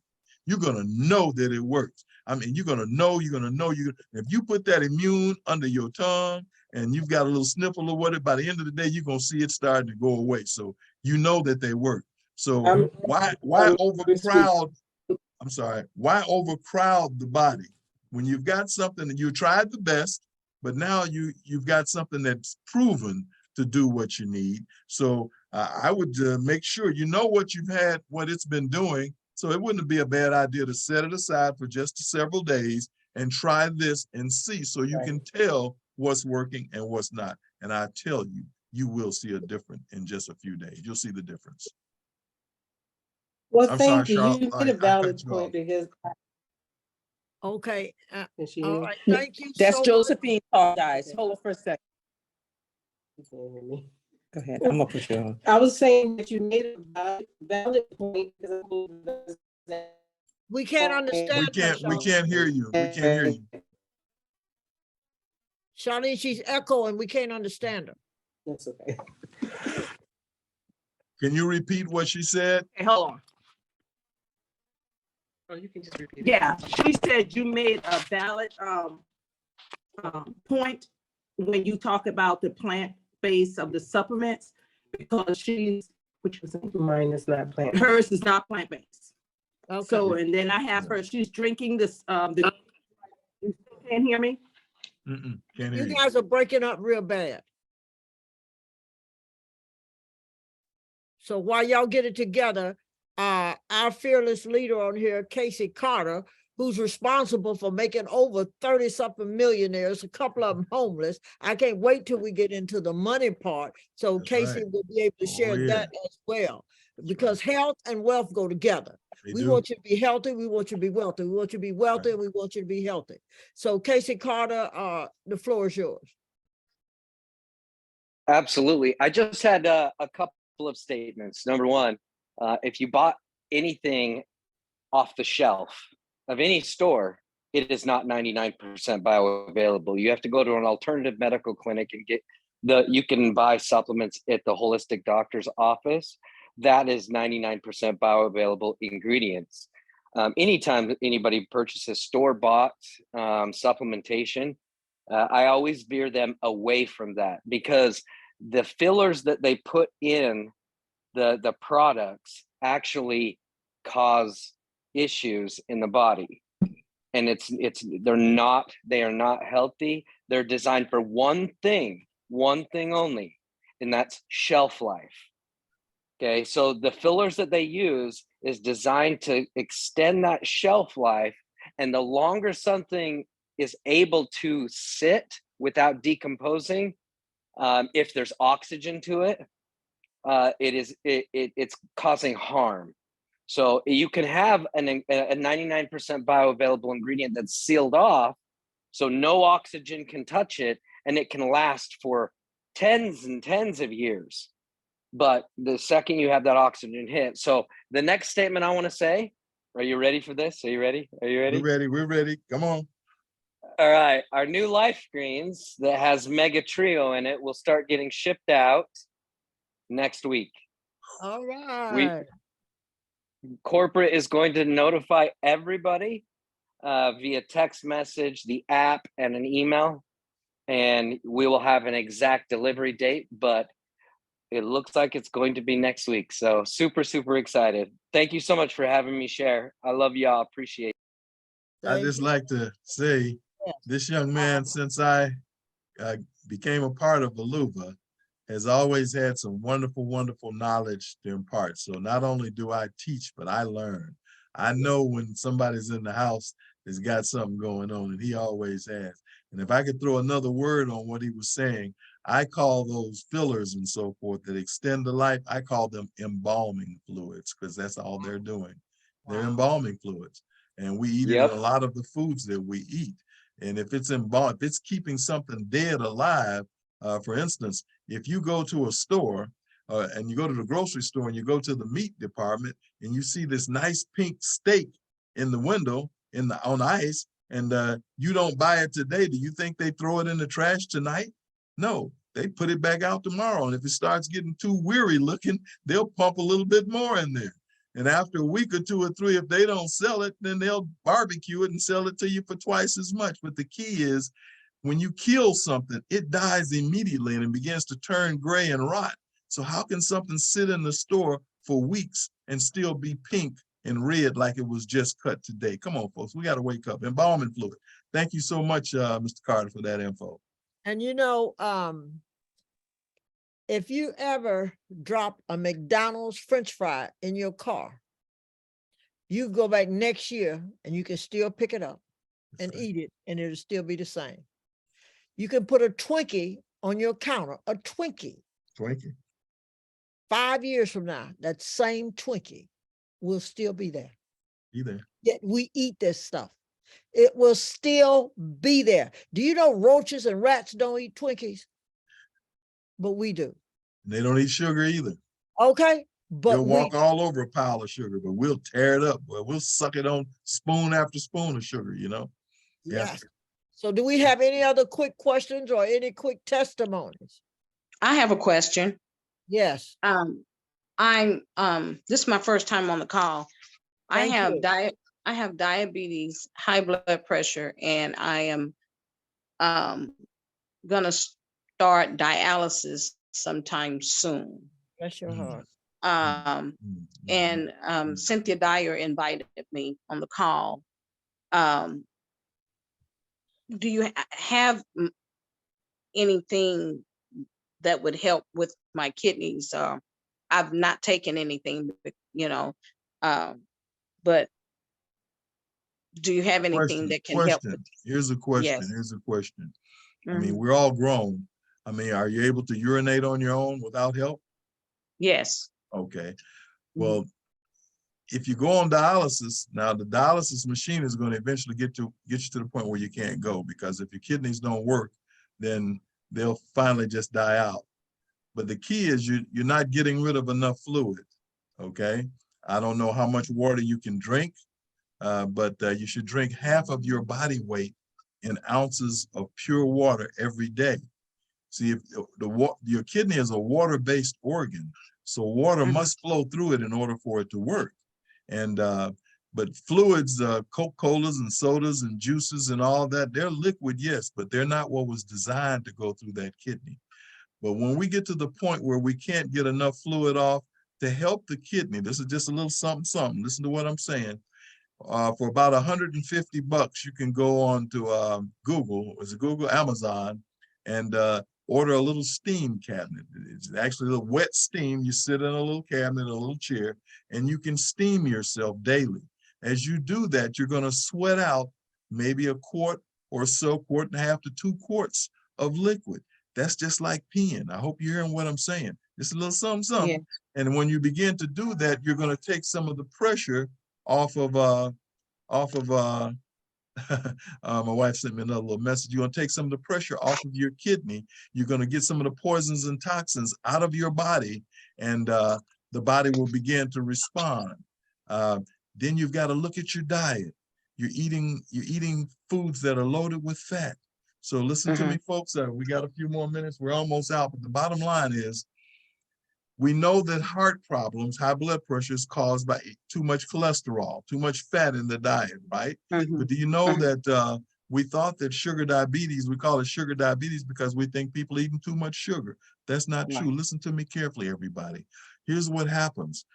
you're going to know that it works. I mean, you're going to know. If you put that immune under your tongue and you've got a little sniffle or whatever, by the end of the day, you're going to see it starting to go away. So you know that they work. So why overcrowd? I'm sorry. Why overcrowd the body when you've got something that you tried the best, but now you've got something that's proven to do what you need. So I would make sure you know what you've had, what it's been doing. So it wouldn't be a bad idea to set it aside for just several days and try this and see, so you can tell what's working and what's not. And I tell you, you will see a difference in just a few days. You'll see the difference. Well, I'm thank sorry, you. Charlotte, You made a I valid cut you point off. because. Okay. Can she All hear me? right. Thank you That's so much. Josephine. Apologize. Hold on for a second. You can't hear me. Go ahead. I'm gonna put you on. I was saying that you made a valid point because We can't understand her, We can't hear you. We can't hear you. Charlene, she's echoing. We can't understand her. That's okay. Can you repeat what she said? Hey, hold on. Oh, you can just repeat it. Yeah, she said you made a valid point when you talk about the plant base of the supplements, because which was mine is not plant. Hers is not plant based. Okay. So, and then I have her, she's drinking this, you can't hear me? Can't hear You you. guys are breaking up real bad. So while y'all get it together, our fearless leader on here, Casey Carter, who's responsible for making over 30-something millionaires, a couple of them homeless. I can't wait till we get into the money part. So That's Casey right. will be able to share that as well, because health and wealth go together. We want you to be healthy. We want you to be wealthy. We want you to be wealthy, and we want you to be healthy. So Casey Carter, the floor is yours. Absolutely. I just had a couple of statements. Number one, if you bought anything off the shelf of any store, it is not 99% bioavailable. You have to go to an alternative medical clinic and you can buy supplements at the holistic doctor's office. That is 99% bioavailable ingredients. Anytime anybody purchases store-bought supplementation, I always veer them away from that, because the fillers that they put in the products actually cause issues in the body, and they are not healthy. They're designed for one thing only, and that's shelf life. Okay, so the fillers that they use is designed to extend that shelf life, and the longer something is able to sit without decomposing, if there's oxygen to it, it's causing harm. So you can have a 99% bioavailable ingredient that's sealed off, so no oxygen can touch it, and it can last for tens and tens of years. But the second you have that oxygen hit, so the next statement I want to say, are you ready for this? Are you ready? Are you ready? We're ready. We're ready. Come on. All right. Our new Life Greens that has Mega Trio in it will start getting shipped out next week. All right. Corporate is going to notify everybody via text message, the app, and an email. And we will have an exact delivery date, but it looks like it's going to be next week. So super, super excited. Thank you so much for having me share. I love y'all. Appreciate it. I just like to say, this young man, since I became a part of Aluva, has always had some wonderful, wonderful knowledge to impart. So not only do I teach, but I learn. I know when somebody's in the house that's got something going on, and he always has. And if I could throw another word on what he was saying, I call those fillers and so forth that extend the life, I call them embalming fluids, because that's all they're doing. They're embalming fluids. And we eat it in a lot of the foods that we eat. And if it's embalmed, if it's keeping something dead alive, for instance, if you go to a store and you go to the grocery store and you go to the meat department and you see this nice pink steak in the window on ice, and you don't buy it today, do you think they throw it in the trash tonight? No, they put it back out tomorrow. And if it starts getting too weary looking, they'll pump a little bit more in there. And after a week or two or three, if they don't sell it, then they'll barbecue it and sell it to you for twice as much. But the key is, when you kill something, it dies immediately and it begins to turn gray and rot. So how can something sit in the store for weeks and still be pink and red like it was just cut today? Come on, folks, we got to wake up. Embalming fluid. Thank you so much, Mr. Carter, for that info. And you know, if you ever drop a McDonald's French fry in your car, you go back next year and you can still pick it up and eat it, and it'll still be the same. You can put a Twinkie on your counter, a Twinkie. 5 years from now, that same Twinkie will still be there. Yet we eat this stuff. It will still be there. Do you know roaches and rats don't eat Twinkies? But we do. They don't eat sugar either. Okay. But they'll walk all over a pile of sugar, but we'll tear it up. But we'll suck it on spoon after spoon of sugar, you know? Yes. So do we have any other quick questions or any quick testimonies? I have a question. Yes. This is my first time on the call. I have diabetes, high blood pressure, and I am gonna start dialysis sometime soon. Bless your heart. And Cynthia Dyer invited me on the call. Do you have anything that would help with my kidneys? I've not taken anything, you know, but do you have anything that can help? Here's a question. Yes. Here's a question. I mean, we're all grown. I mean, are you able to urinate on your own without help? Yes. Okay. Well, if you go on dialysis, now the dialysis machine is going to eventually get you to the point where you can't go, because if your kidneys don't work, then they'll finally just die out. But the key is you're not getting rid of enough fluid. Okay. I don't know how much water you can drink, but you should drink half of your body weight in ounces of pure water every day. See, if your kidney is a water-based organ, so water must flow through it in order for it to work. And but fluids, Coca-Colas and sodas and juices and all that, they're liquid, yes, but they're not what was designed to go through that kidney. But when we get to the point where we can't get enough fluid off to help the kidney, this is just a little something. Listen to what I'm saying. For about $150, you can go on to Google, Amazon, and order a little steam cabinet. It's actually a little wet steam. You sit in a little cabinet, a little chair, and you can steam yourself daily. As you do that, you're going to sweat out maybe a quart or so, quart and a half to 2 quarts of liquid. That's just like peeing. I hope you're hearing what I'm saying. Just a little something. Yeah. And when you begin to do that, you're going to take some of the pressure off of My wife sent me another little message. You're going to take some of the pressure off of your kidney. You're going to get some of the poisons and toxins out of your body, and the body will begin to respond. Then you've got to look at your diet. You're eating foods that are loaded with fat. So listen to me, folks. We got a few more minutes. We're almost out, but the bottom line is, we know that heart problems, high blood pressure, is caused by too much cholesterol, too much fat in the diet, right? But do you know that we thought that sugar diabetes, we call it sugar diabetes because we think people eating too much sugar. That's not true. Listen to me carefully, everybody. Here's what happens.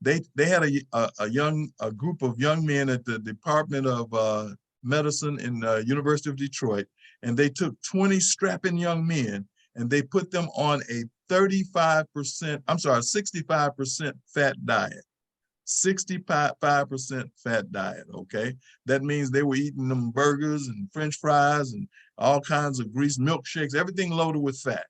They had a group of young men at the Department of Medicine in University of Detroit, and they took 20 strapping young men and they put them on a 65% fat diet. 65% fat diet, okay? That means they were eating them burgers and French fries and all kinds of grease, milkshakes, everything loaded with fat.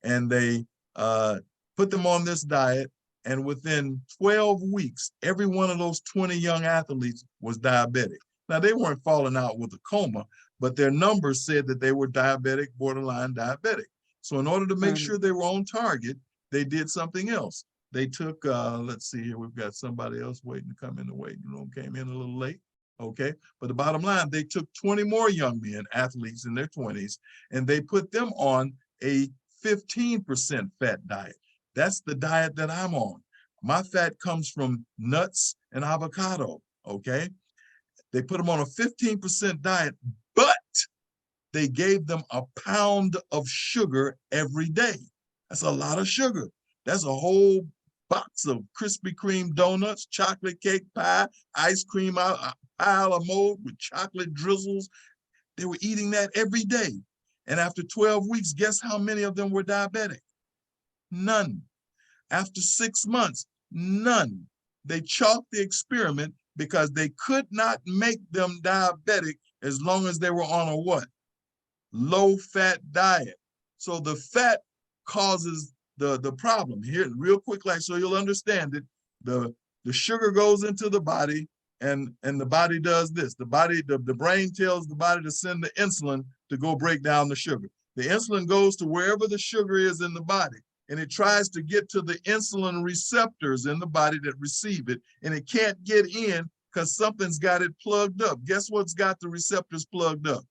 And they put them on this diet, and within 12 weeks, every one of those 20 young athletes was diabetic. Now, they weren't falling out with a coma, but their numbers said that they were diabetic, borderline diabetic. So in order to make sure they were on target, they did something else. They took, let's see here, we've got somebody else waiting to come in the waiting room, came in a little late, okay? But the bottom line, they took 20 more young men, athletes in their 20s, and they put them on a 15% fat diet. That's the diet that I'm on. My fat comes from nuts and avocado, okay? They put them on a 15% diet, but they gave them a pound of sugar every day. That's a lot of sugar. That's a whole box of Krispy Kreme donuts, chocolate cake pie, ice cream pie a la mode with chocolate drizzles. They were eating that every day. And after 12 weeks, guess how many of them were diabetic? None. After 6 months, none. They chalked the experiment because they could not make them diabetic as long as they were on a what? Low-fat diet. So the fat causes the problem. Here, real quick, like so you'll understand it. The sugar goes into the body, and the body does this. The brain tells the body to send the insulin to go break down the sugar. The insulin goes to wherever the sugar is in the body, and it tries to get to the insulin receptors in the body that receive it, and it can't get in because something's got it plugged up. Guess what's got the receptors plugged up?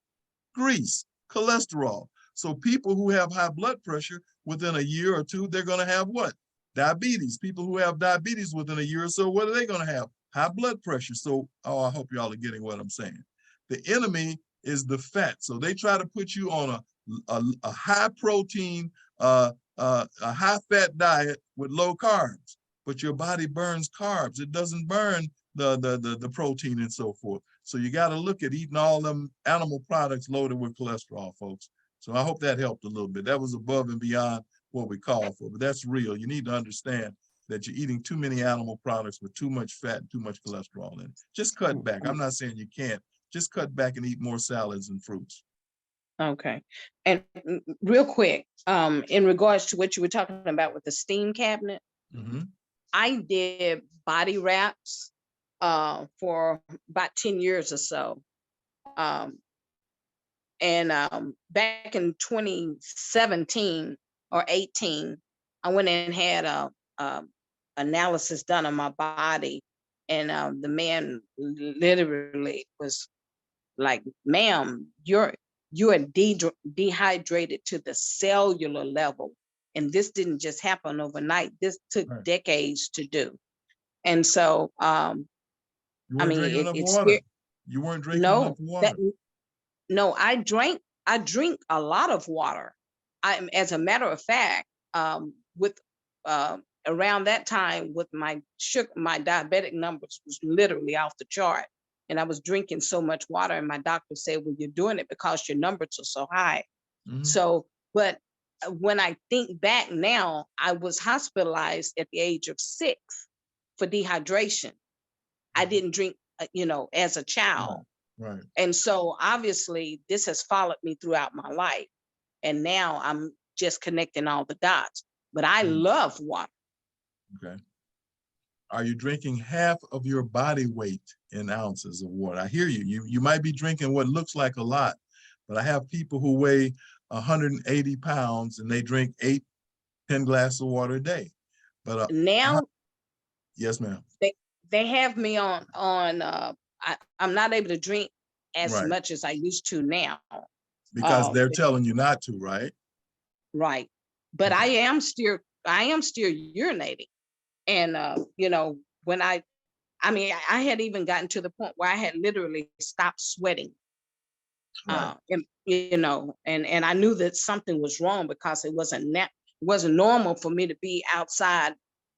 Grease, cholesterol. So people who have high blood pressure, within a year or two, they're going to have what? Diabetes. People who have diabetes within a year or so, what are they going to have? High blood pressure. So, I hope y'all are getting what I'm saying. The enemy is the fat. So they try to put you on a high protein, a high fat diet with low carbs, but your body burns carbs. It doesn't burn the protein and so forth. So you got to look at eating all them animal products loaded with cholesterol, folks. So I hope that helped a little bit. That was above and beyond what we call for, but that's real. You need to understand that you're eating too many animal products with too much fat and too much cholesterol in it. Just cut back. I'm not saying you can't. Just cut back and eat more salads and fruits. Okay. And real quick, in regards to what you were talking about with the steam cabinet, I did body wraps for about 10 years or so. And back in 2017 or 18, I went and had a analysis done on my body, and the man literally was like, "Ma'am, you're dehydrated to the cellular level, and this didn't just happen overnight. This took decades to do." And so, I mean, You weren't drinking enough water. No, I drink a lot of water. As a matter of fact, with around that time, with my diabetic numbers was literally off the chart, and I was drinking so much water. And my doctor said, "Well, you're doing it because your numbers are so high." So, but when I think back now, I was hospitalized at the age of 6 for dehydration. I didn't drink, as a child. Right. And so obviously this has followed me throughout my life. And now I'm just connecting all the dots. But I love water. Okay. Are you drinking half of your body weight in ounces of water? I hear you. You might be drinking what looks like a lot, but I have people who weigh 180 pounds and they drink 10 glasses of water a day. But Now yes, ma'am. they have me on I'm not able to drink as Right. much as I used to now. Because they're telling you not to, right? Right. But Okay. I am still urinating. And you know, when I mean, I had even gotten to the point where I had literally stopped sweating. Right. And you know, and I knew that something was wrong because it wasn't normal for me to be outside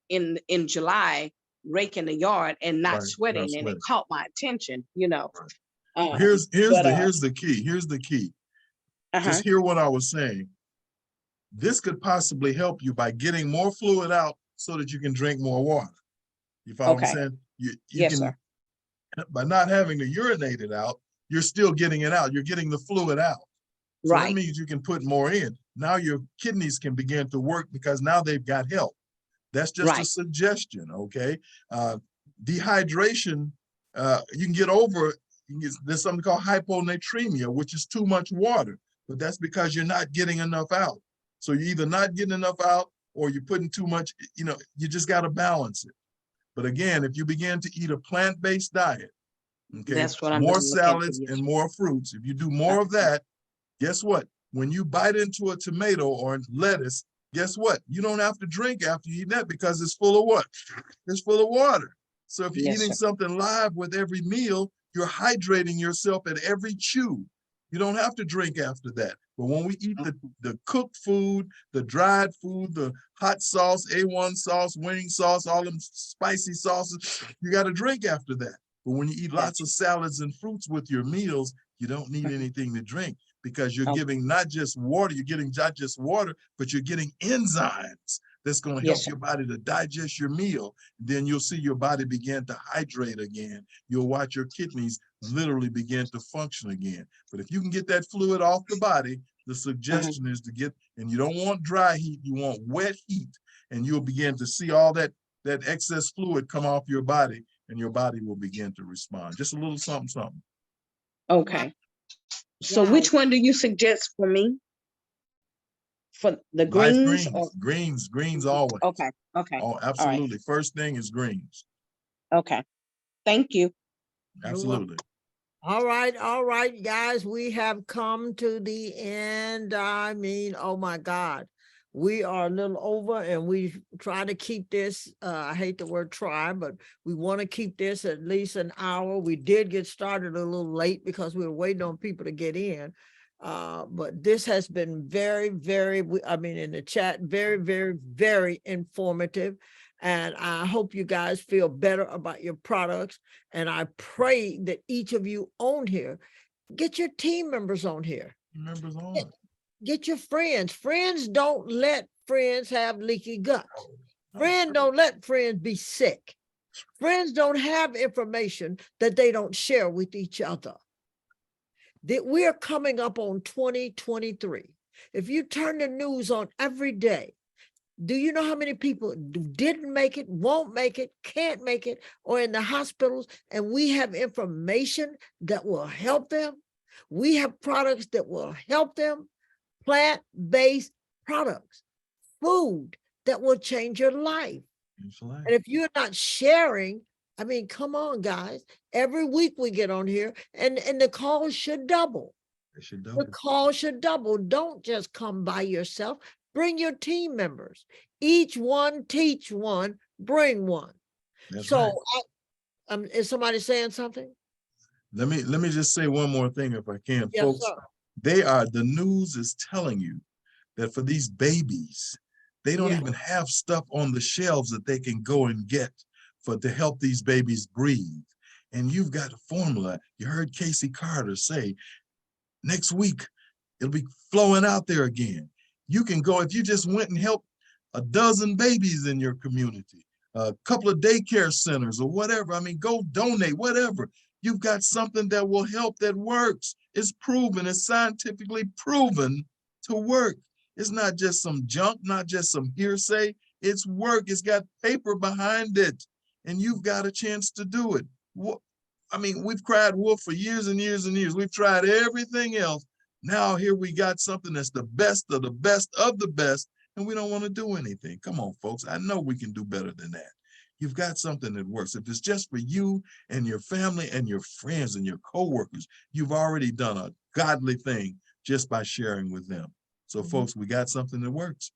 in July raking the yard and not Right. sweating, Not and it sweating. caught my attention, you know. Here's But the key. Here's the key. Just hear what I was saying. This could possibly help you by getting more fluid out so that you can drink more water. You follow what I'm okay. saying? You Yes, can, sir. by not having to urinate it out, you're still getting it out. You're getting the fluid out. So that Right. means you can put more in. Now your kidneys can begin to work because now they've got help. That's just a Right. suggestion, okay? Dehydration, you can get over, there's something called hyponatremia, which is too much water, but that's because you're not getting enough out. So you're either not getting enough out or you're putting too much, you know, you just got to balance it. But again, if you begin to eat a plant-based diet, okay, That's what I'm more gonna look into. salads Yes. and more fruits, if you do more of that, guess what? When you bite into a tomato or lettuce, guess what? You don't have to drink after you eat that because it's full of what? It's full of water. So if you're Yes, eating sir. something live with every meal, you're hydrating yourself at every chew. You don't have to drink after that. But when we eat the cooked food, the dried food, the hot sauce, A1 sauce, wing sauce, all them spicy sauces, you got to drink after that. But when you eat lots of salads and fruits with your meals, you don't need anything to drink because you're giving not just water, you're getting not just water, but you're getting enzymes that's going to help Yes, your body to digest your meal. Then you'll see your body begin to hydrate again. You'll watch your kidneys literally begin to function again. But if you can get that fluid off the body, the suggestion is to get, and you don't want dry heat, you want wet heat, and you'll begin to see all that excess fluid come off your body, and your body will begin to respond. Just a little something, something. Okay. So Guys, which one do you suggest for me? For the Life greens or greens always. okay. Okay. Oh, All right. absolutely. First thing is greens. Okay. Thank you. you're welcome. Absolutely. All right, guys, we have come to the end. I mean, oh my God, we are a little over and we try to keep this, I hate the word try, but we want to keep this at least an hour. We did get started a little late because we were waiting on people to get in. But this has been very, very, I mean, in the chat, very, very, very informative. And I hope you guys feel better about your products. And I pray that each of you on here, get your team members on here. Members on. Get your friends. Friends don't let friends have leaky gut. Friends don't let friends be sick. Friends don't have information that they don't share with each other. That we're coming up on 2023. If you turn the news on every day, do you know how many people didn't make it, won't make it, can't make it, or in the hospitals? And we have information that will help them. We have products that will help them. Plant-based products, food that will change your life. And if you're not sharing, I mean, come on, guys. Every week we get on here and the calls should double. The call should double. Don't just come by yourself. Bring your team members. Each one teach one, bring one. That's So right. Is somebody saying something? Let me just say one more thing if I can. Yes, Folks, sir. the news is telling you that for these babies, they don't even have stuff on the shelves that they can go and get to help these babies breathe. And you've got a formula. You heard Casey Carter say, next week, it'll be flowing out there again. You can go, if you just went and helped a dozen babies in your community, a couple of daycare centers or whatever, I mean, go donate, whatever. You've got something that will help, that works. It's proven, it's scientifically proven to work. It's not just some junk, not just some hearsay. It's work, it's got paper behind it. and you've got a chance to do it. I mean, we've cried wolf for years and years and years. We've tried everything else. Now here we got something that's the best of the best of the best, and we don't want to do anything. Come on, folks. I know we can do better than that. You've got something that works. If it's just for you and your family and your friends and your coworkers, you've already done a godly thing just by sharing with them. So folks, we got something that works.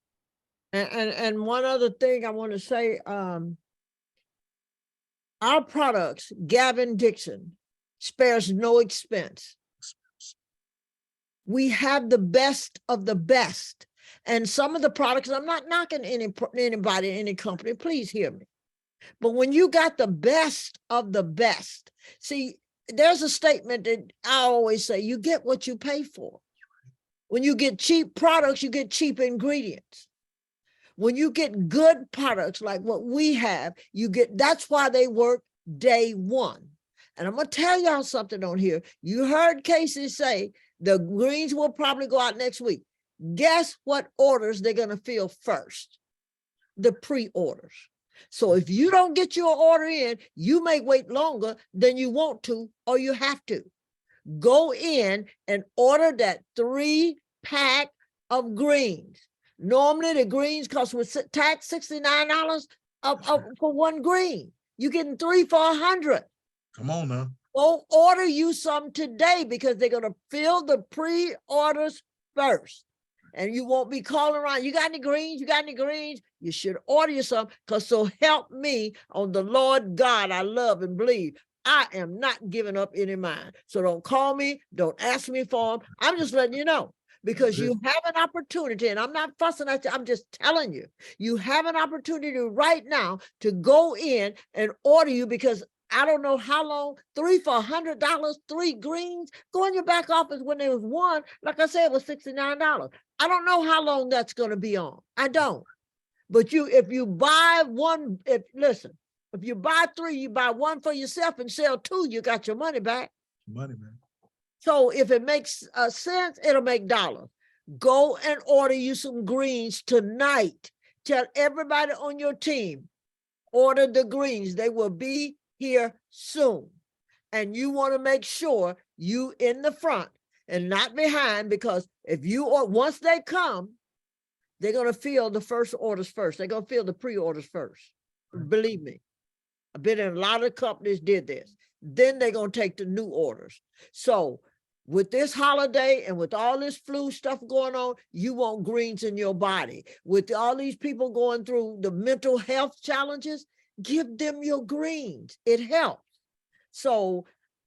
And one other thing I want to say, our products, Gavin Dixon, spares no expense. We have the best of the best. And some of the products, I'm not knocking anybody, any company, please hear me. But when you got the best of the best, see, there's a statement that I always say, you get what you pay for. When you get cheap products, you get cheap ingredients. When you get good products like what we have, you get, that's why they work day one. And I'm going to tell y'all something on here. You heard Casey say the greens will probably go out next week. Guess what orders they're going to fill first? The pre-orders. So if you don't get your order in, you may wait longer than you want to or you have to. Go in and order that 3-pack of greens. Normally the greens cost with tax $69 for one green. You're getting 3 for $100. Come on now. Go order you some today because they're going to fill the pre-orders first. And you won't be calling around. You got any greens? You got any greens? You should order you some, because so help me on the Lord God I love and believe. I am not giving up any mine. So don't call me. Don't ask me for them. I'm just letting you know, because you have an opportunity, and I'm not fussing at you. I'm just telling you, you have an opportunity right now to go in and order you, because I don't know how long, 3 for $100, 3 greens. Go in your back office when there was one, like I said, it was $69. I don't know how long that's going to be on. I don't. But if you buy one, listen, if you buy 3, you buy 1 for yourself and sell 2, you got your money back. Money, man. So if it makes sense, it'll make dollars. Go and order you some greens tonight. Tell everybody on your team, order the greens. They will be here soon. And you want to make sure you in the front and not behind, because if you, or once they come, they're going to fill the first orders first. They're going to fill the pre-orders first. Believe me. I've been in a lot of companies did this. Then they're going to take the new orders. So with this holiday and with all this flu stuff going on, you want greens in your body. With all these people going through the mental health challenges, give them your greens. It helps. So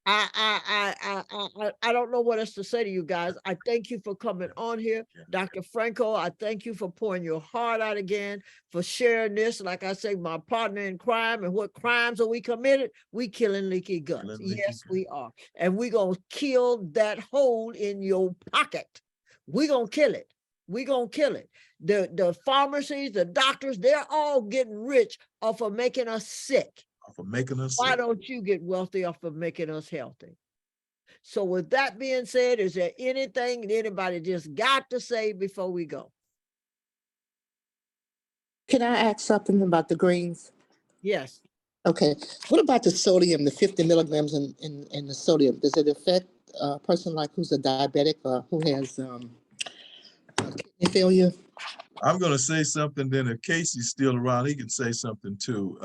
I don't know what else to say to you guys. I thank you for coming on here. Dr. Franco, I thank you for pouring your heart out again, for sharing this. Like I say, my partner in crime, and what crimes are we committed? We killing leaky guts. Yes, we are. And we're going to kill that hole in your pocket. We're going to kill it. We're going to kill it. The pharmacies, the doctors, they're all getting rich off of making us sick. For making us Why sick. don't you get wealthy off of making us healthy? So with that being said, is there anything anybody just got to say before we go? Can I ask something about the greens? Yes. Okay. What about the sodium, the 50 milligrams in the sodium? Does it affect a person like who's a diabetic or who has kidney failure? I'm going to say something, then if Casey's still around, he can say something too.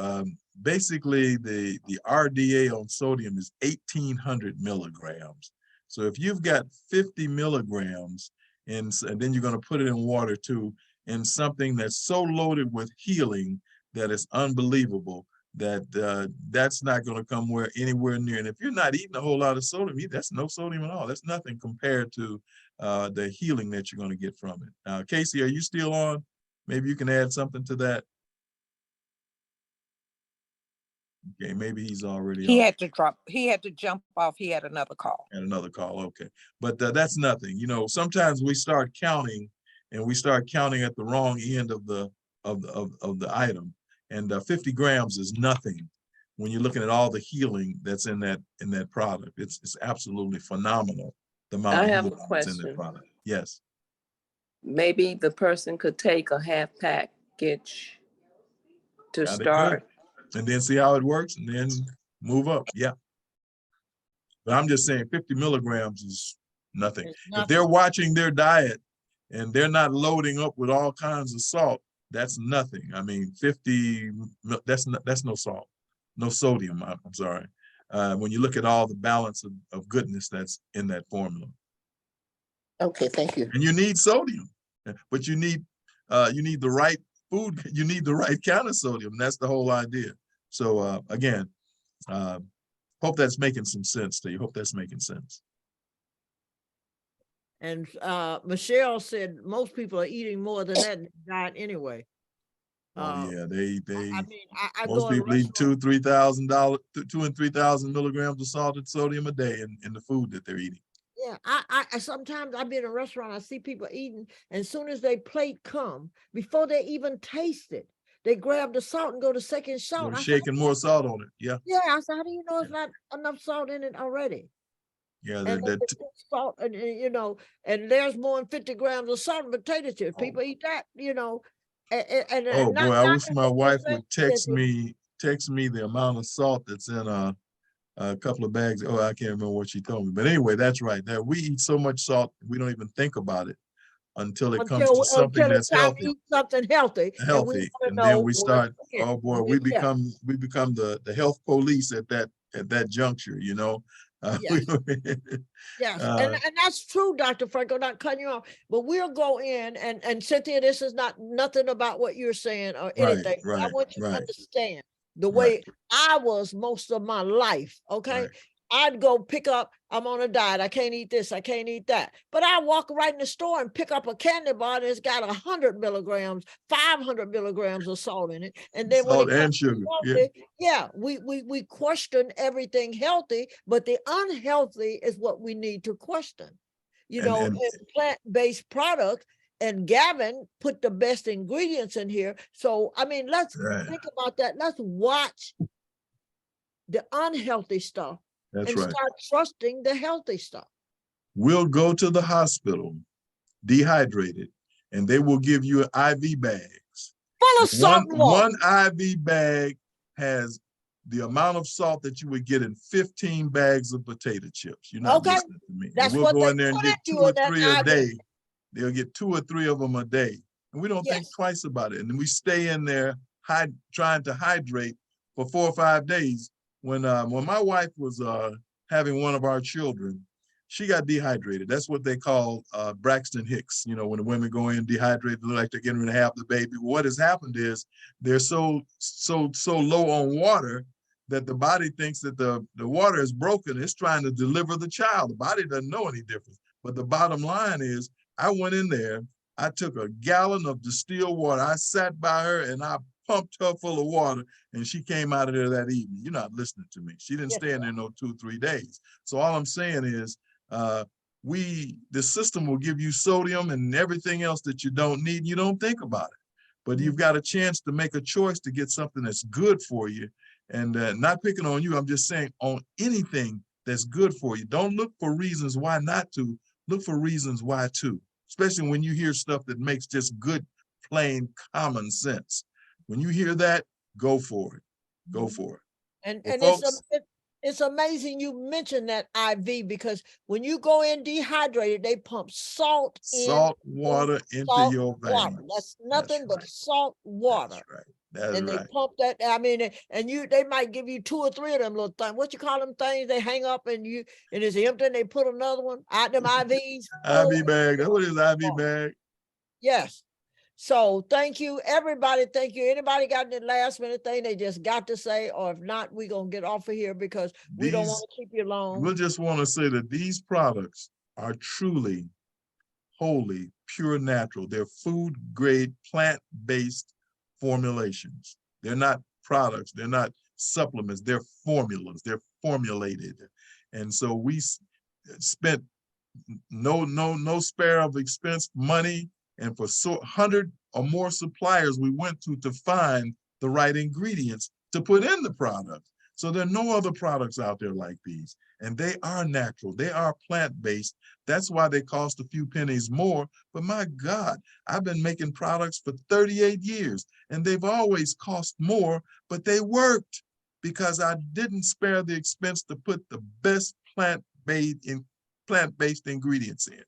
Basically, the RDA on sodium is 1,800 milligrams. So if you've got 50 milligrams, and then you're going to put it in water too, in something that's so loaded with healing that it's unbelievable, that that's not going to come anywhere near. And if you're not eating a whole lot of sodium, that's no sodium at all. That's nothing compared to the healing that you're going to get from it. Casey, are you still on? Maybe you can add something to that. Okay, maybe he's already He on. had to drop. He had to jump off. He had another call. And another call, okay. But that's nothing. You know, sometimes we start counting, and we start counting at the wrong end of the item. And 50 grams is nothing when you're looking at all the healing that's in that product. It's absolutely phenomenal. The amount I of have a healing that's in that question. product. Yes. Maybe the person could take a half package to Yeah, they start. and then see how it works and then move up. Yeah. But I'm just saying 50 milligrams is nothing. It's If they're nothing. watching their diet and they're not loading up with all kinds of salt, that's nothing. I mean, 50, that's no salt, no sodium, I'm sorry. When you look at all the balance of goodness that's in that formula. Okay, thank you. And you need sodium, but you need the right food. You need the right kind of sodium. That's the whole idea. So again, hope that's making some sense to you. Hope that's making sense. And Michelle said most people are eating more than that in their diet anyway. Oh yeah, they I mean, I most go in people eat restaurants. $2,000 and 3,000 milligrams of salted sodium a day in the food that they're eating. Yeah, I sometimes I be in a restaurant, I see people eating, and as soon as they plate come, before they even taste it, they grab the salt and go to second salt. They're I said, shaking more salt on it. Yeah, yeah, I said, how do you know it's not enough salt in it already? yeah. And they put salt, and you know, and there's more than 50 grams of salt in potato chips. People eat that, you know, and Oh not boy, I wish my wife necessarily would text me the amount of salt that's in a couple of bags. Oh, I can't remember what she told me. But anyway, that's right. That we eat so much salt, we don't even think about it until it comes to something until it's that's time to healthy. eat something healthy, and we want to And then know we what's start, in it. oh boy, we become the health police at that juncture, you know. Yes. Yes, and that's true, Dr. Franco, not cutting you off, but we'll go in and Cynthia, this is not nothing about what you're saying or anything. I want you to understand the way I was most of my life, okay? I'd go pick up, I'm on a diet, I can't eat this, I can't eat that. But I walk right in the store and pick up a candy bar and it's got 100 milligrams, 500 milligrams of salt in it. And then when it comes to healthy, we question everything healthy, but the unhealthy is what we need to question. You know, and plant-based product, and Gavin put the best ingredients in here. So, I mean, let's think about that. Let's watch the unhealthy stuff start trusting the healthy stuff. We'll go to the hospital dehydrated, and they will give you IV bags. Full of salt and water. One IV bag has the amount of salt that you would get in 15 bags of potato chips. You're not listening to me. That's we'll what go they in there and put get into 2 or 3 a IV. day. They'll get 2 or 3 of them a day. And we don't think twice about it. And we stay in there trying to hydrate for 4 or 5 days. When my wife was having one of our children, she got dehydrated. That's what they call Braxton Hicks. You know, when the women go in dehydrated, look like they're getting ready to have the baby. What has happened is they're so low on water that the body thinks that the water is broken. It's trying to deliver the child. The body doesn't know any difference. But the bottom line is, I went in there, I took a gallon of distilled water. I sat by her and I pumped her full of water, and she came out of there that evening. You're not listening to me. She didn't stay in there no 2 or 3 days. So all I'm saying is, the system will give you sodium and everything else that you don't need. You don't think about it, but you've got a chance to make a choice to get something that's good for you. And not picking on you, I'm just saying on anything that's good for you. Don't look for reasons why not to. Look for reasons why to, especially when you hear stuff that makes just good, plain common sense. When you hear that, go for it. Go for it. And folks, it's amazing you mentioned that IV, because when you go in dehydrated, they pump salt water into your veins. That's nothing but salt water. That's right. That's and they pump that. I mean, and they might give you 2 or 3 of them little things. What you call them things? They hang up and it's empty, and they put another one out. Them IVs. IV bag. That's what it is. IV bag. Yes. So thank you, everybody. Thank you. Anybody got any last minute thing they just got to say? Or if not, we're going to get off of here because we don't want to keep you long. We'll just want to say that these products are truly, wholly, pure natural. They're food grade, plant-based formulations. They're not products. They're not supplements. They're formulas. They're formulated. And so we spent no spare of expense, money, and for 100 or more suppliers we went to find the right ingredients to put in the product. So there are no other products out there like these. and they are natural. They are plant-based. That's why they cost a few pennies more. But my God, I've been making products for 38 years, and they've always cost more, but they worked because I didn't spare the expense to put the best plant-based ingredients in.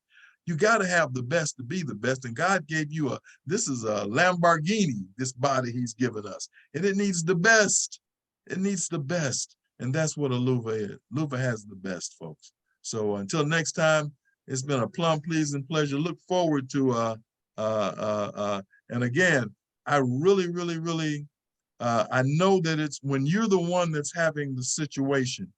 You got to have the best to be the best. And God gave you this is a Lamborghini, this body he's given us. And it needs the best. It needs the best. And that's what a Luva is. Luva has the best, folks. So until next time, it's been a plum pleasing pleasure. Look forward to, and again, I really, I know that it's when you're the one that's having the situation,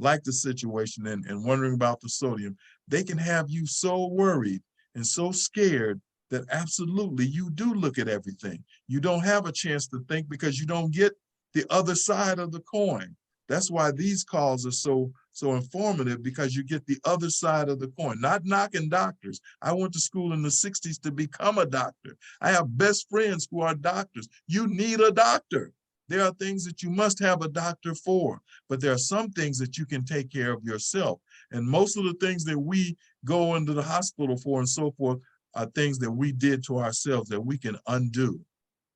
like the situation and wondering about the sodium, they can have you so worried and so scared that absolutely you do look at everything. You don't have a chance to think because you don't get the other side of the coin. That's why these calls are so informative, because you get the other side of the coin. Not knocking doctors. I went to school in the 60s to become a doctor. I have best friends who are doctors. You need a doctor. There are things that you must have a doctor for, but there are some things that you can take care of yourself. And most of the things that we go into the hospital for and so forth are things that we did to ourselves that we can undo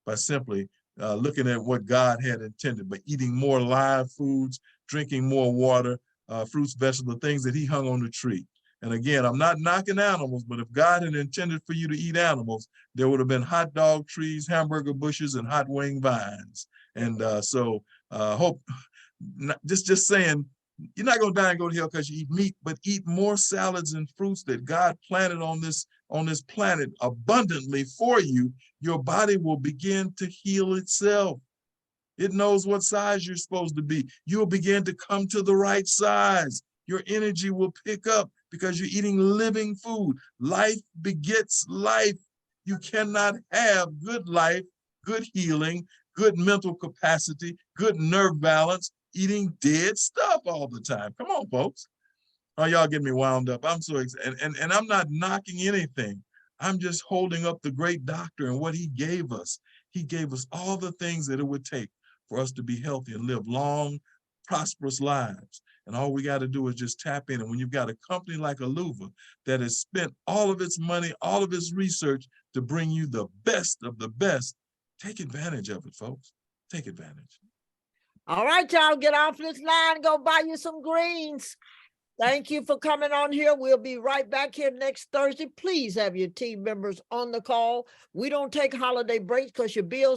by simply looking at what God had intended, by eating more live foods, drinking more water, fruits, vegetables, the things that he hung on the tree. And again, I'm not knocking animals, but if God had intended for you to eat animals, there would have been hot dog trees, hamburger bushes, and hot wing vines. And hope, just saying, you're not going to die and go to hell because you eat meat, but eat more salads and fruits that God planted on this planet abundantly for you. Your body will begin to heal itself. It knows what size you're supposed to be. You'll begin to come to the right size. Your energy will pick up because you're eating living food. Life begets life. You cannot have good life, good healing, good mental capacity, good nerve balance, eating dead stuff all the time. Come on, folks. Oh, y'all get me wound up. I'm so excited. And I'm not knocking anything. I'm just holding up the great doctor and what he gave us. He gave us all the things that it would take for us to be healthy and live long, prosperous lives. And all we got to do is just tap in. And when you've got a company like Aluva that has spent all of its money, all of its research to bring you the best of the best, take advantage of it, folks. Take advantage. All right, y'all, get off this line, go buy you some greens. Thank you for coming on here. We'll be right back here next Thursday. Please have your team members on the call. We don't take holiday breaks because your bills